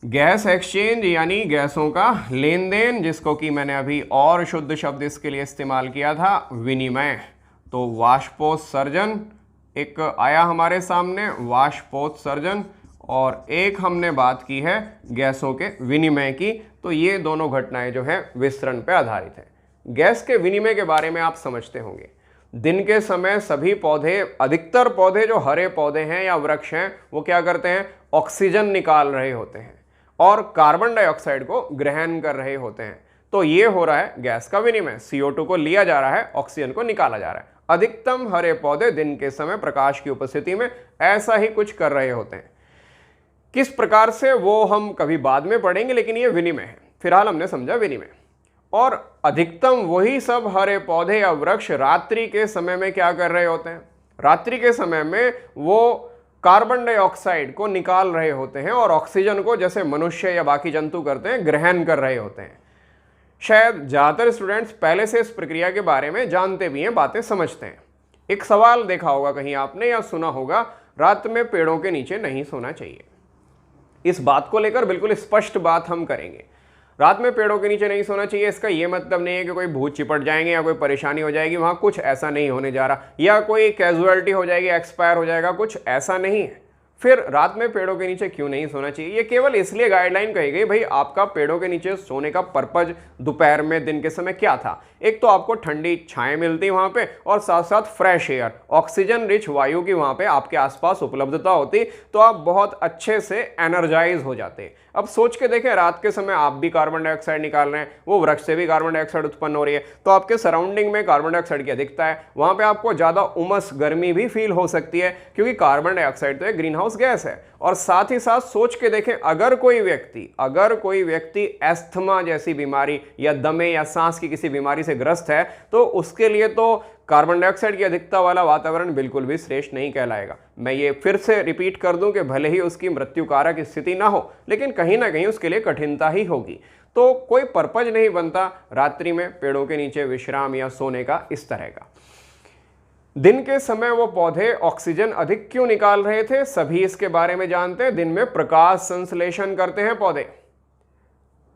गैस एक्सचेंज यानी गैसों का लेन देन, जिसको कि मैंने अभी और शुद्ध शब्द इसके लिए इस्तेमाल किया था, विनिमय। तो वाष्पोत्सर्जन एक आया हमारे सामने, वाष्पोत्सर्जन, और एक हमने बात की है गैसों के विनिमय की। तो ये दोनों घटनाएं जो है विसरण पे आधारित है। गैस के विनिमय के बारे में आप समझते होंगे, दिन के समय सभी पौधे, अधिकतर पौधे जो हरे पौधे हैं या वृक्ष हैं, वो क्या करते हैं, ऑक्सीजन निकाल रहे होते हैं और कार्बन डाइऑक्साइड को ग्रहण कर रहे होते हैं। तो ये हो रहा है गैस का विनिमय, CO2 को लिया जा रहा है, ऑक्सीजन को निकाला जा रहा है। अधिकतम हरे पौधे दिन के समय प्रकाश की उपस्थिति में ऐसा ही कुछ कर रहे होते हैं। किस प्रकार से वो हम कभी बाद में पढ़ेंगे, लेकिन ये विनिमय है, फिलहाल हमने समझा विनिमय। और अधिकतम वही सब हरे पौधे या वृक्ष रात्रि के समय में क्या कर रहे होते हैं, रात्रि के समय में वो कार्बन डाइऑक्साइड को निकाल रहे होते हैं और ऑक्सीजन को, जैसे मनुष्य या बाकी जंतु करते हैं, ग्रहण कर रहे होते हैं। शायद ज्यादातर स्टूडेंट्स पहले से इस प्रक्रिया के बारे में जानते भी हैं, बातें समझते हैं। एक सवाल देखा होगा कहीं आपने या सुना होगा, रात में पेड़ों के नीचे नहीं सोना चाहिए। इस बात को लेकर बिल्कुल स्पष्ट बात हम करेंगे। रात में पेड़ों के नीचे नहीं सोना चाहिए, इसका यह मतलब नहीं है कि कोई भूत चिपट जाएंगे या कोई परेशानी हो जाएगी, वहां कुछ ऐसा नहीं होने जा रहा, या कोई कैजुअलिटी हो जाएगी, एक्सपायर हो जाएगा, कुछ ऐसा नहीं है। फिर रात में पेड़ों के नीचे क्यों नहीं सोना चाहिए, ये केवल इसलिए गाइडलाइन कही गई, भाई आपका पेड़ों के नीचे सोने का पर्पज दोपहर में, दिन के समय क्या था। एक तो आपको ठंडी छाएं मिलती वहां पे, और साथ साथ फ्रेश एयर, ऑक्सीजन रिच वायु की वहां पे आपके आसपास उपलब्धता होती, तो आप बहुत अच्छे से एनर्जाइज हो जाते। अब सोच के देखें, रात के समय आप भी कार्बन डाइऑक्साइड निकाल रहे हैं, वो वृक्ष से भी कार्बन डाइऑक्साइड उत्पन्न हो रही है, तो आपके सराउंडिंग में कार्बन डाइऑक्साइड की अधिकता है, वहां पे आपको ज्यादा उमस, गर्मी भी फील हो सकती है, क्योंकि कार्बन डाइऑक्साइड तो एक ग्रीन हाउस गैस है। और साथ ही साथ सोच के देखें, अगर कोई व्यक्ति एस्थमा जैसी बीमारी या दमे या सांस की किसी बीमारी से ग्रस्त है, तो उसके लिए तो कार्बन डाइऑक्साइड की अधिकता वाला वातावरण बिल्कुल भी श्रेष्ठ नहीं कहलाएगा। मैं ये फिर से रिपीट कर दूं कि भले ही उसकी मृत्यु कारक स्थिति ना हो, लेकिन कहीं ना कहीं उसके लिए कठिनता ही होगी। तो कोई पर्पज नहीं बनता रात्रि में पेड़ों के नीचे विश्राम या सोने का इस तरह का। दिन के समय वो पौधे ऑक्सीजन अधिक क्यों निकाल रहे थे, सभी इसके बारे में जानते हैं। दिन में प्रकाश संश्लेषण करते हैं पौधे।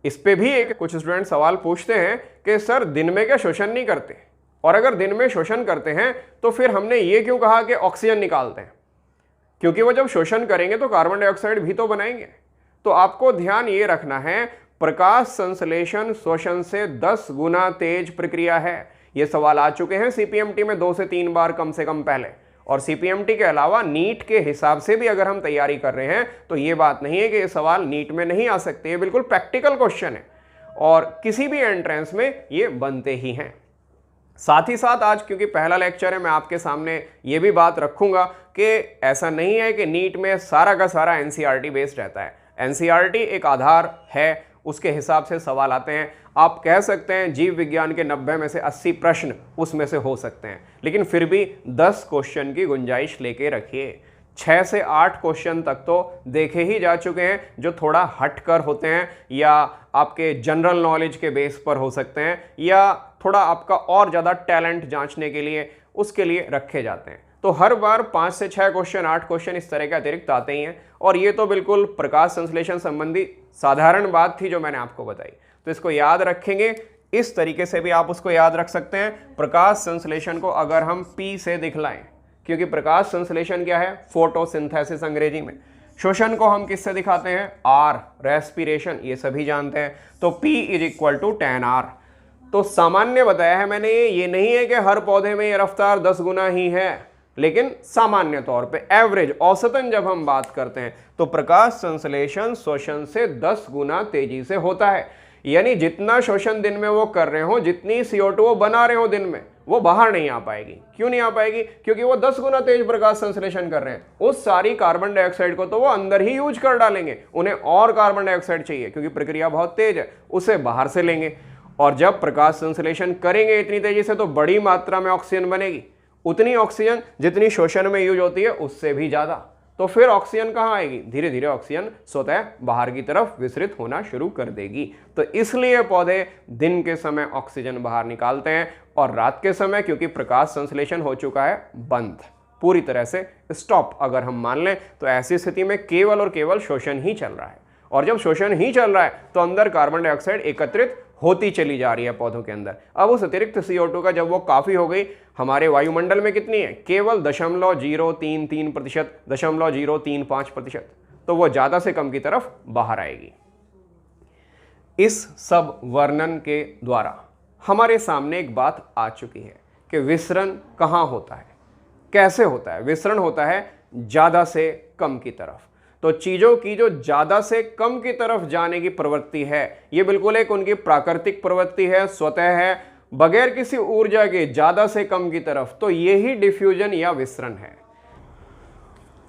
इस पे भी एक कुछ स्टूडेंट सवाल पूछते हैं कि सर दिन में क्या शोषण नहीं करते, और अगर दिन में शोषण करते हैं तो फिर हमने ये क्यों कहा कि ऑक्सीजन निकालते हैं, क्योंकि वो जब शोषण करेंगे तो कार्बन डाइऑक्साइड भी तो बनाएंगे। तो आपको ध्यान ये रखना है, प्रकाश संश्लेषण शोषण से 10 गुना तेज प्रक्रिया है। ये सवाल आ चुके हैं CPMT में 2 से 3 बार कम से कम पहले, और CPMT के अलावा नीट के हिसाब से भी अगर हम तैयारी कर रहे हैं तो ये बात नहीं है कि ये सवाल नीट में नहीं आ सकते, ये बिल्कुल प्रैक्टिकल क्वेश्चन है और किसी भी एंट्रेंस में ये बनते ही हैं। साथ ही साथ आज क्योंकि पहला लेक्चर है, मैं आपके सामने ये भी बात रखूंगा कि ऐसा नहीं है कि नीट में सारा का सारा NCERT बेस्ड रहता है। NCERT एक आधार है, उसके हिसाब से सवाल आते हैं। आप कह सकते हैं जीव विज्ञान के 90 में से 80 प्रश्न उसमें से हो सकते हैं, लेकिन फिर भी 10 क्वेश्चन की गुंजाइश लेके रखिए। 6 से 8 क्वेश्चन तक तो देखे ही जा चुके हैं जो थोड़ा हटकर होते हैं, या आपके जनरल नॉलेज के बेस पर हो सकते हैं, या थोड़ा आपका और ज़्यादा टैलेंट जांचने के लिए उसके लिए रखे जाते हैं। तो हर बार 5 से 6 क्वेश्चन, 8 क्वेश्चन इस तरह के अतिरिक्त आते ही हैं। और ये तो बिल्कुल प्रकाश संश्लेषण संबंधी साधारण बात थी जो मैंने आपको बताई, तो इसको याद रखेंगे। इस तरीके से भी आप उसको याद रख सकते हैं। प्रकाश संश्लेषण को अगर हम P से दिखलाएं, क्योंकि प्रकाश संश्लेषण क्या है, फोटोसिंथेसिस अंग्रेजी में। श्वसन को हम किससे दिखाते हैं, R, रेस्पिरेशन, ये सभी जानते हैं। तो P = tan R। तो सामान्य बताया है मैंने, ये नहीं है कि हर पौधे में ये रफ्तार 10 गुना ही है, लेकिन सामान्य तौर पे एवरेज, औसतन जब हम बात करते हैं तो प्रकाश संश्लेषण शोषण से 10 गुना तेजी से होता है। यानी जितना शोषण दिन में वो कर रहे हो, जितनी CO2 वो बना रहे हो दिन में, वो बाहर नहीं आ पाएगी। क्यों नहीं आ पाएगी? क्योंकि वो 10 गुना तेज प्रकाश संश्लेषण कर रहे हैं। उस सारी कार्बन डाइऑक्साइड को तो वो अंदर ही यूज कर डालेंगे, उन्हें और कार्बन डाइऑक्साइड चाहिए क्योंकि प्रक्रिया बहुत तेज है, उसे बाहर से लेंगे। और जब प्रकाश संश्लेषण करेंगे इतनी तेजी से तो बड़ी मात्रा में ऑक्सीजन बनेगी, उतनी ऑक्सीजन जितनी शोषण में यूज होती है उससे भी ज्यादा। तो फिर ऑक्सीजन कहाँ आएगी? धीरे धीरे ऑक्सीजन स्वतः बाहर की तरफ विसरित होना शुरू कर देगी। तो इसलिए पौधे दिन के समय ऑक्सीजन बाहर निकालते हैं और रात के समय क्योंकि प्रकाश संश्लेषण हो चुका है बंद, पूरी तरह से स्टॉप अगर हम मान लें, तो ऐसी स्थिति में केवल और केवल शोषण ही चल रहा है। और जब शोषण ही चल रहा है तो अंदर कार्बन डाइऑक्साइड एकत्रित होती चली जा रही है पौधों के अंदर। अब उस अतिरिक्त CO2 का जब वो काफ़ी हो गई, हमारे वायुमंडल में कितनी है? केवल 0.033%, 0.035%, तो वो ज़्यादा से कम की तरफ बाहर आएगी। इस सब वर्णन के द्वारा हमारे सामने एक बात आ चुकी है कि विसरण कहाँ होता है, कैसे होता है। विसरण होता है ज़्यादा से कम की तरफ। तो चीज़ों की जो ज़्यादा से कम की तरफ जाने की प्रवृत्ति है, ये बिल्कुल एक उनकी प्राकृतिक प्रवृत्ति है, स्वतः है, बगैर किसी ऊर्जा के ज़्यादा से कम की तरफ। तो ये ही डिफ्यूजन या विसरण है।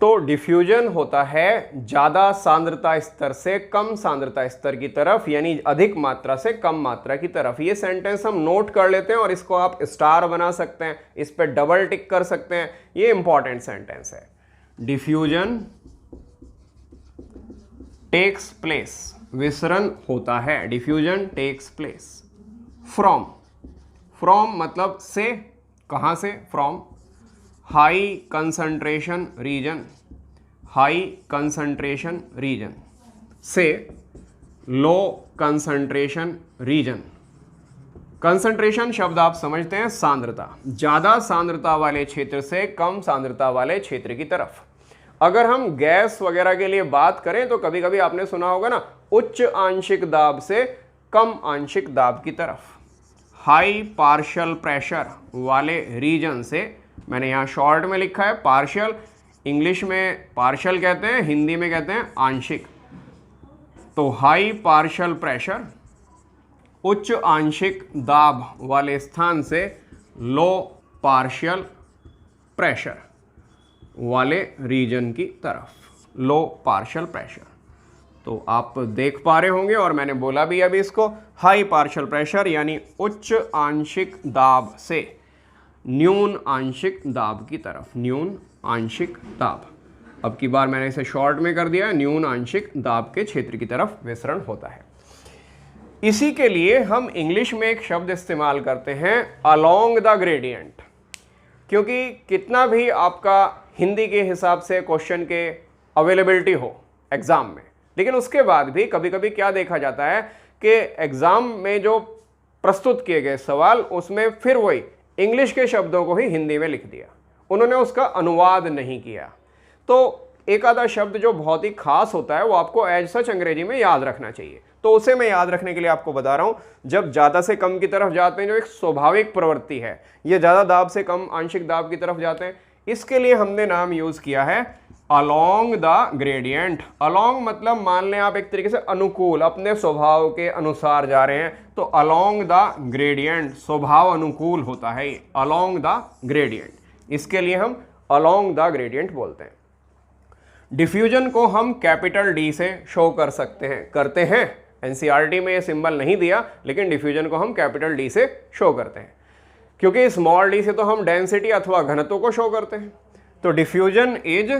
तो डिफ्यूजन होता है ज़्यादा सांद्रता स्तर से कम सांद्रता स्तर की तरफ, यानी अधिक मात्रा से कम मात्रा की तरफ। ये सेंटेंस हम नोट कर लेते हैं और इसको आप स्टार बना सकते हैं, इस पर डबल टिक कर सकते हैं। ये इंपॉर्टेंट सेंटेंस है। डिफ्यूजन टेक्स प्लेस, विसरण होता है, diffusion takes place from, from मतलब से, कहां से? From high concentration region, high concentration region से लो कंसंट्रेशन रीजन। कंसंट्रेशन शब्द आप समझते हैं सांद्रता, ज्यादा सांद्रता वाले क्षेत्र से कम सांद्रता वाले क्षेत्र की तरफ। अगर हम गैस वगैरह के लिए बात करें तो कभी कभी आपने सुना होगा ना, उच्च आंशिक दाब से कम आंशिक दाब की तरफ। हाई पार्शियल प्रेशर वाले रीजन से, मैंने यहाँ शॉर्ट में लिखा है पार्शियल, इंग्लिश में पार्शियल कहते हैं, हिंदी में कहते हैं आंशिक। तो हाई पार्शियल प्रेशर, उच्च आंशिक दाब वाले स्थान से लो पार्शियल प्रेशर वाले रीजन की तरफ, लो पार्शियल प्रेशर। तो आप देख पा रहे होंगे और मैंने बोला भी अभी इसको, हाई पार्शियल प्रेशर यानी उच्च आंशिक दाब से न्यून आंशिक दाब की तरफ, न्यून आंशिक दाब। अब की बार मैंने इसे शॉर्ट में कर दिया, न्यून आंशिक दाब के क्षेत्र की तरफ विसरण होता है। इसी के लिए हम इंग्लिश में एक शब्द इस्तेमाल करते हैं, अलोंग द ग्रेडियंट। क्योंकि कितना भी आपका हिंदी के हिसाब से क्वेश्चन के अवेलेबिलिटी हो एग्जाम में, लेकिन उसके बाद भी कभी कभी क्या देखा जाता है कि एग्जाम में जो प्रस्तुत किए गए सवाल, उसमें फिर वही इंग्लिश के शब्दों को ही हिंदी में लिख दिया, उन्होंने उसका अनुवाद नहीं किया। तो एक आधा शब्द जो बहुत ही खास होता है वो आपको एज सच अंग्रेजी में याद रखना चाहिए। तो उसे मैं याद रखने के लिए आपको बता रहा हूं, जब ज़्यादा से कम की तरफ जाते हैं, जो एक स्वाभाविक प्रवृत्ति है, ये ज़्यादा दाब से कम आंशिक दाब की तरफ जाते हैं, इसके लिए हमने नाम यूज़ किया है अलोंग द ग्रेडियंट। अलोंग मतलब मान लें आप एक तरीके से अनुकूल, अपने स्वभाव के अनुसार जा रहे हैं, तो अलोंग द ग्रेडियंट, स्वभाव अनुकूल होता है ये, अलोंग द ग्रेडियंट। इसके लिए हम अलोंग द ग्रेडियंट बोलते हैं। डिफ्यूजन को हम कैपिटल डी से शो कर सकते हैं, करते हैं। एनसीईआरटी में ये सिंबल नहीं दिया, लेकिन डिफ्यूजन को हम कैपिटल डी से शो करते हैं, क्योंकि स्मॉल डी से तो हम डेंसिटी अथवा घनत्व को शो करते हैं। तो डिफ्यूजन इज,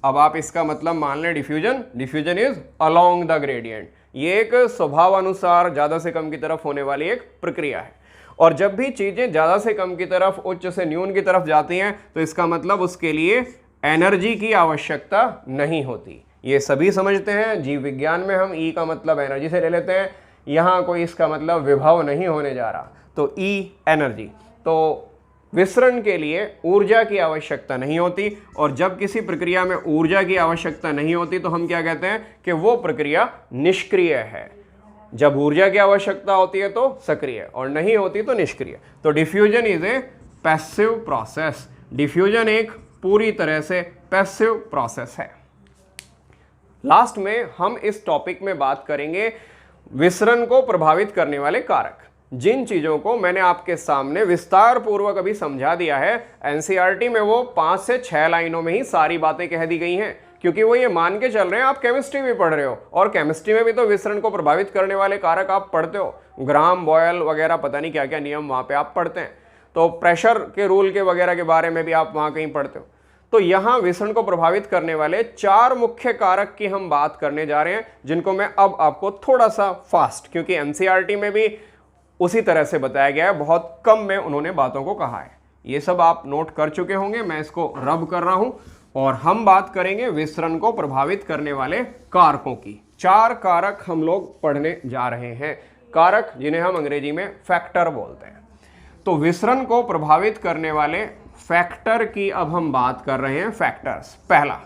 अब आप इसका मतलब मान लें diffusion is along the gradient. ये एक स्वभाव अनुसार ज़्यादा से कम की तरफ होने वाली एक प्रक्रिया है। और जब भी चीज़ें ज़्यादा से कम की तरफ, उच्च से न्यून की तरफ जाती हैं, तो इसका मतलब उसके लिए एनर्जी की आवश्यकता नहीं होती। ये सभी समझते हैं, जीव विज्ञान में हम ई का मतलब एनर्जी से ले लेते हैं, यहाँ कोई इसका मतलब विभव नहीं होने जा रहा, तो ई एनर्जी। तो विसरण के लिए ऊर्जा की आवश्यकता नहीं होती, और जब किसी प्रक्रिया में ऊर्जा की आवश्यकता नहीं होती तो हम क्या कहते हैं कि वो प्रक्रिया निष्क्रिय है। जब ऊर्जा की आवश्यकता होती है तो सक्रिय, और नहीं होती तो निष्क्रिय। तो diffusion is a passive process. Diffusion एक पूरी तरह से पैसिव प्रोसेस है। लास्ट में हम इस टॉपिक में बात करेंगे विसरण को प्रभावित करने वाले कारक, जिन चीज़ों को मैंने आपके सामने विस्तार पूर्वक अभी समझा दिया है, एनसीईआरटी में वो 5 से 6 लाइनों में ही सारी बातें कह दी गई हैं, क्योंकि वो ये मान के चल रहे हैं आप केमिस्ट्री भी पढ़ रहे हो, और केमिस्ट्री में भी तो विसरण को प्रभावित करने वाले कारक आप पढ़ते हो, ग्राम बॉयल वगैरह पता नहीं क्या क्या नियम वहाँ पे आप पढ़ते हैं, तो प्रेशर के रूल के वगैरह के बारे में भी आप वहाँ कहीं पढ़ते हो। तो यहाँ विसरण को प्रभावित करने वाले 4 मुख्य कारक की हम बात करने जा रहे हैं, जिनको मैं अब आपको थोड़ा सा फास्ट, क्योंकि एनसीईआरटी में भी उसी तरह से बताया गया है, बहुत कम में उन्होंने बातों को कहा है। ये सब आप नोट कर चुके होंगे, मैं इसको रब कर रहा हूं, और हम बात करेंगे विसरण को प्रभावित करने वाले कारकों की। 4 कारक हम लोग पढ़ने जा रहे हैं, कारक जिन्हें हम अंग्रेजी में फैक्टर बोलते हैं। तो विसरण को प्रभावित करने वाले फैक्टर की अब हम बात कर रहे हैं। फैक्टर्स, पहला,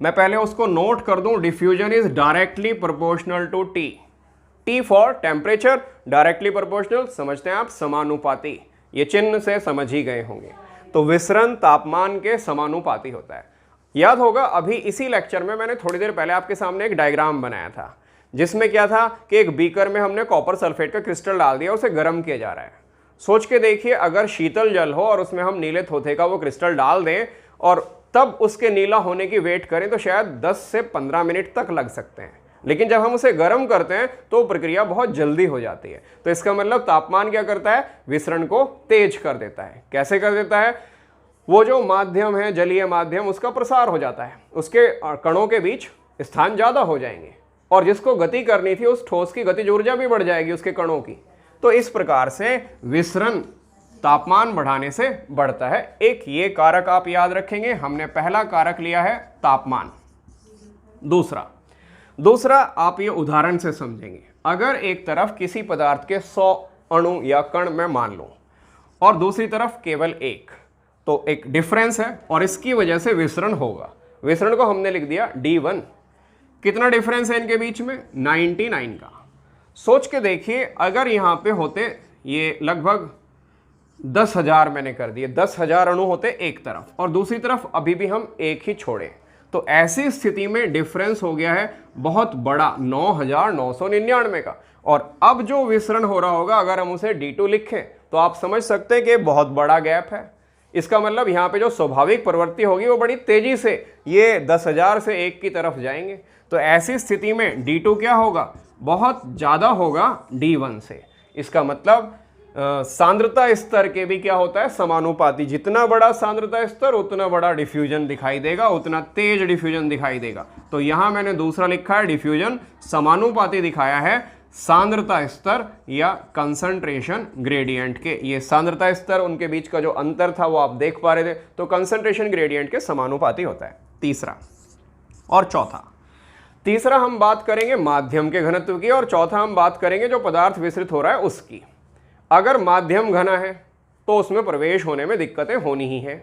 मैं पहले उसको नोट कर दूं, diffusion is directly proportional to T. T for temperature, directly proportional समझते हैं आप, समानुपाती, ये चिन्ह से समझ ही गए होंगे। तो विसरण तापमान के समानुपाती होता है। याद होगा अभी इसी लेक्चर में मैंने थोड़ी देर पहले आपके सामने एक डायग्राम बनाया था, जिसमें क्या था कि एक बीकर में हमने कॉपर सल्फेट का क्रिस्टल डाल दिया, उसे गर्म किया जा रहा है। सोच के देखिए, अगर शीतल जल हो और उसमें हम नीले थोथे का वो क्रिस्टल डाल दें और तब उसके नीला होने की वेट करें, तो शायद 10 से 15 मिनट तक लग सकते हैं। लेकिन जब हम उसे गर्म करते हैं तो प्रक्रिया बहुत जल्दी हो जाती है। तो इसका मतलब तापमान क्या करता है, विसरण को तेज कर देता है। कैसे कर देता है, वो जो माध्यम है, जलीय माध्यम, उसका प्रसार हो जाता है, उसके कणों के बीच स्थान ज़्यादा हो जाएंगे, और जिसको गति करनी थी उस ठोस की गतिज ऊर्जा भी बढ़ जाएगी उसके कणों की। तो इस प्रकार से विसरण तापमान बढ़ाने से बढ़ता है। एक ये कारक आप याद रखेंगे, हमने पहला कारक लिया है तापमान। दूसरा आप ये उदाहरण से समझेंगे। अगर एक तरफ किसी पदार्थ के 100 अणु या कण मैं मान लूं और दूसरी तरफ केवल 1, तो एक डिफरेंस है और इसकी वजह से विसरण होगा। विसरण को हमने लिख दिया D1। कितना डिफरेंस है इनके बीच में, 99 का। सोच के देखिए, अगर यहाँ पे होते ये लगभग 10,000 मैंने कर दिए, 10,000 अणु होते एक तरफ और दूसरी तरफ अभी भी हम एक ही छोड़े, तो ऐसी स्थिति में डिफरेंस हो गया है बहुत बड़ा, 9,999 का। और अब जो विसरण हो रहा होगा, अगर हम उसे D2 लिखें तो आप समझ सकते हैं कि बहुत बड़ा गैप है। इसका मतलब यहाँ पे जो स्वाभाविक प्रवृत्ति होगी वो बड़ी तेजी से ये 10,000 से 1 की तरफ जाएंगे। तो ऐसी स्थिति में D2 क्या होगा, बहुत ज़्यादा होगा D1 से। इसका मतलब सांद्रता स्तर के भी क्या होता है, समानुपाती। जितना बड़ा सांद्रता स्तर उतना बड़ा डिफ्यूजन दिखाई देगा, उतना तेज डिफ्यूजन दिखाई देगा। तो यहाँ मैंने दूसरा लिखा है, डिफ्यूजन समानुपाती दिखाया है सांद्रता स्तर या कंसंट्रेशन ग्रेडियंट के। ये सांद्रता स्तर, उनके बीच का जो अंतर था वो आप देख पा रहे थे, तो कंसंट्रेशन ग्रेडियंट के समानुपाती होता है। तीसरा और चौथा, तीसरा हम बात करेंगे माध्यम के घनत्व की, और चौथा हम बात करेंगे जो पदार्थ विसरित हो रहा है उसकी। अगर माध्यम घना है तो उसमें प्रवेश होने में दिक्कतें होनी ही है,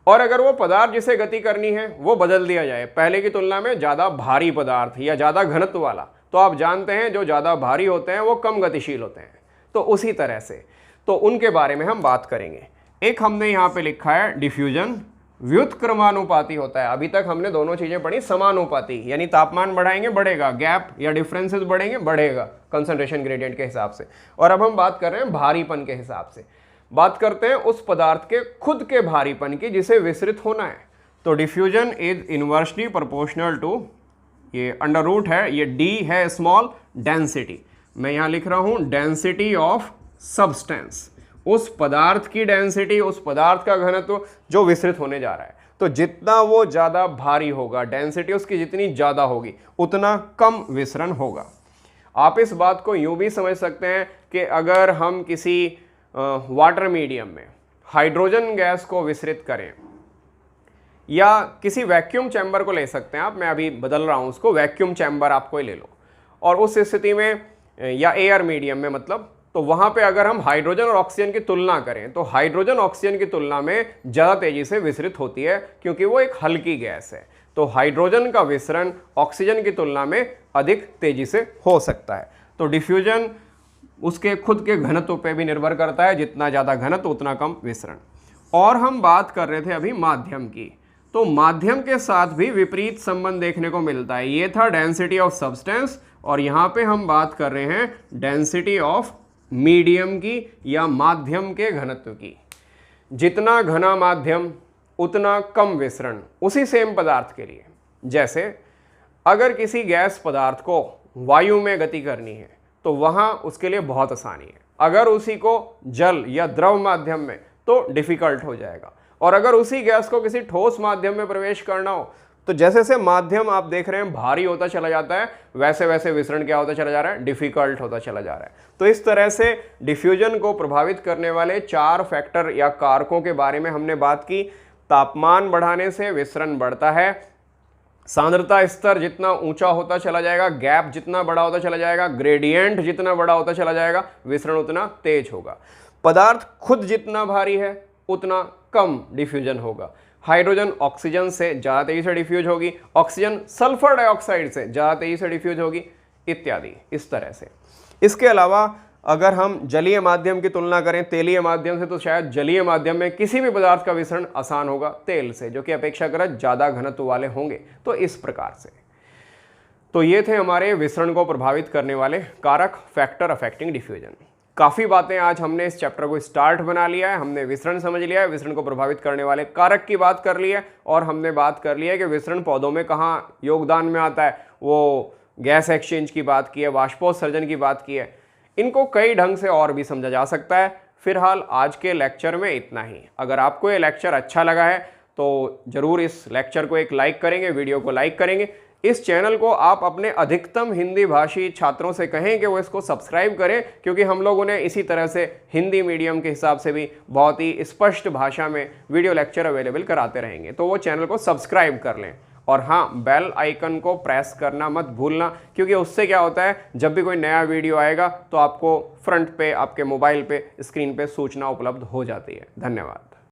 और अगर वो पदार्थ जिसे गति करनी है वो बदल दिया जाए, पहले की तुलना में ज़्यादा भारी पदार्थ या ज़्यादा घनत्व वाला, तो आप जानते हैं जो ज़्यादा भारी होते हैं वो कम गतिशील होते हैं। तो उसी तरह से तो उनके बारे में हम बात करेंगे। एक हमने यहाँ पे लिखा है डिफ्यूजन व्युत्क्रमानुपाती होता है। अभी तक हमने दोनों चीज़ें पढ़ी, समानुपाती यानी तापमान बढ़ाएंगे बढ़ेगा, गैप या डिफरेंसेस बढ़ेंगे बढ़ेगा कंसंट्रेशन ग्रेडियंट के हिसाब से। और अब हम बात कर रहे हैं भारीपन के हिसाब से, बात करते हैं उस पदार्थ के खुद के भारीपन की जिसे विसरित होना है। तो diffusion is inversely proportional to, ये अंडर रूट है, ये डी है स्मॉल, डेंसिटी, मैं यहाँ लिख रहा हूँ डेंसिटी ऑफ सब्सटेंस, उस पदार्थ की डेंसिटी, उस पदार्थ का घनत्व जो विसरित होने जा रहा है। तो जितना वो ज़्यादा भारी होगा, डेंसिटी उसकी जितनी ज़्यादा होगी, उतना कम विसरण होगा। आप इस बात को यूँ भी समझ सकते हैं कि अगर हम किसी वाटर मीडियम में हाइड्रोजन गैस को विसरित करें, या किसी वैक्यूम चैम्बर को ले सकते हैं आप, मैं अभी बदल रहा हूँ उसको, वैक्यूम चैम्बर आपको ही ले लो, और उस स्थिति में या एयर मीडियम में मतलब, तो वहाँ पे अगर हम हाइड्रोजन और ऑक्सीजन की तुलना करें तो हाइड्रोजन ऑक्सीजन की तुलना में ज़्यादा तेज़ी से विसरित होती है, क्योंकि वो एक हल्की गैस है। तो हाइड्रोजन का विसरण ऑक्सीजन की तुलना में अधिक तेज़ी से हो सकता है। तो डिफ्यूजन उसके खुद के घनत्व पे भी निर्भर करता है, जितना ज़्यादा घनत्व उतना कम विसरण। और हम बात कर रहे थे अभी माध्यम की, तो माध्यम के साथ भी विपरीत संबंध देखने को मिलता है। ये था डेंसिटी ऑफ सब्सटेंस और यहाँ पे हम बात कर रहे हैं डेंसिटी ऑफ मीडियम की या माध्यम के घनत्व की। जितना घना माध्यम उतना कम विसरण उसी सेम पदार्थ के लिए। जैसे अगर किसी गैस पदार्थ को वायु में गति करनी है तो वहाँ उसके लिए बहुत आसानी है, अगर उसी को जल या द्रव माध्यम में तो डिफ़िकल्ट हो जाएगा, और अगर उसी गैस को किसी ठोस माध्यम में प्रवेश करना हो तो जैसे जैसे माध्यम आप देख रहे हैं भारी होता चला जाता है, वैसे वैसे विसरण क्या होता चला जा रहा है, डिफ़िकल्ट होता चला जा रहा है। तो इस तरह से डिफ्यूजन को प्रभावित करने वाले 4 फैक्टर या कारकों के बारे में हमने बात की। तापमान बढ़ाने से विसरण बढ़ता है, सांद्रता स्तर जितना ऊंचा होता चला जाएगा, गैप जितना बड़ा होता चला जाएगा, ग्रेडियंट जितना बड़ा होता चला जाएगा, विसरण उतना तेज होगा। पदार्थ खुद जितना भारी है उतना कम डिफ्यूजन होगा। हाइड्रोजन ऑक्सीजन से ज़्यादा तेजी से डिफ्यूज होगी, ऑक्सीजन सल्फर डाइऑक्साइड से ज़्यादा तेजी से डिफ्यूज होगी, इत्यादि इस तरह से। इसके अलावा अगर हम जलीय माध्यम की तुलना करें तेलीय माध्यम से, तो शायद जलीय माध्यम में किसी भी पदार्थ का विसरण आसान होगा तेल से, जो कि अपेक्षाकृत ज़्यादा घनत्व वाले होंगे। तो इस प्रकार से तो ये थे हमारे विसरण को प्रभावित करने वाले कारक, फैक्टर अफेक्टिंग डिफ्यूजन। काफ़ी बातें आज हमने इस चैप्टर को स्टार्ट बना लिया है। हमने विसरण समझ लिया है, विसरण को प्रभावित करने वाले कारक की बात कर ली है, और हमने बात कर ली है कि विसरण पौधों में कहाँ योगदान में आता है। वो गैस एक्सचेंज की बात की है, वाष्पोत्सर्जन की बात की है। इनको कई ढंग से और भी समझा जा सकता है। फिलहाल आज के लेक्चर में इतना ही। अगर आपको ये लेक्चर अच्छा लगा है तो ज़रूर इस लेक्चर को एक लाइक करेंगे, वीडियो को लाइक करेंगे। इस चैनल को आप अपने अधिकतम हिंदी भाषी छात्रों से कहें कि वो इसको सब्सक्राइब करें, क्योंकि हम लोग उन्हें इसी तरह से हिंदी मीडियम के हिसाब से भी बहुत ही स्पष्ट भाषा में वीडियो लेक्चर अवेलेबल कराते रहेंगे। तो वो चैनल को सब्सक्राइब कर लें, और हाँ, बेल आइकन को प्रेस करना मत भूलना, क्योंकि उससे क्या होता है, जब भी कोई नया वीडियो आएगा तो आपको फ्रंट पे आपके मोबाइल पे स्क्रीन पे सूचना उपलब्ध हो जाती है। धन्यवाद।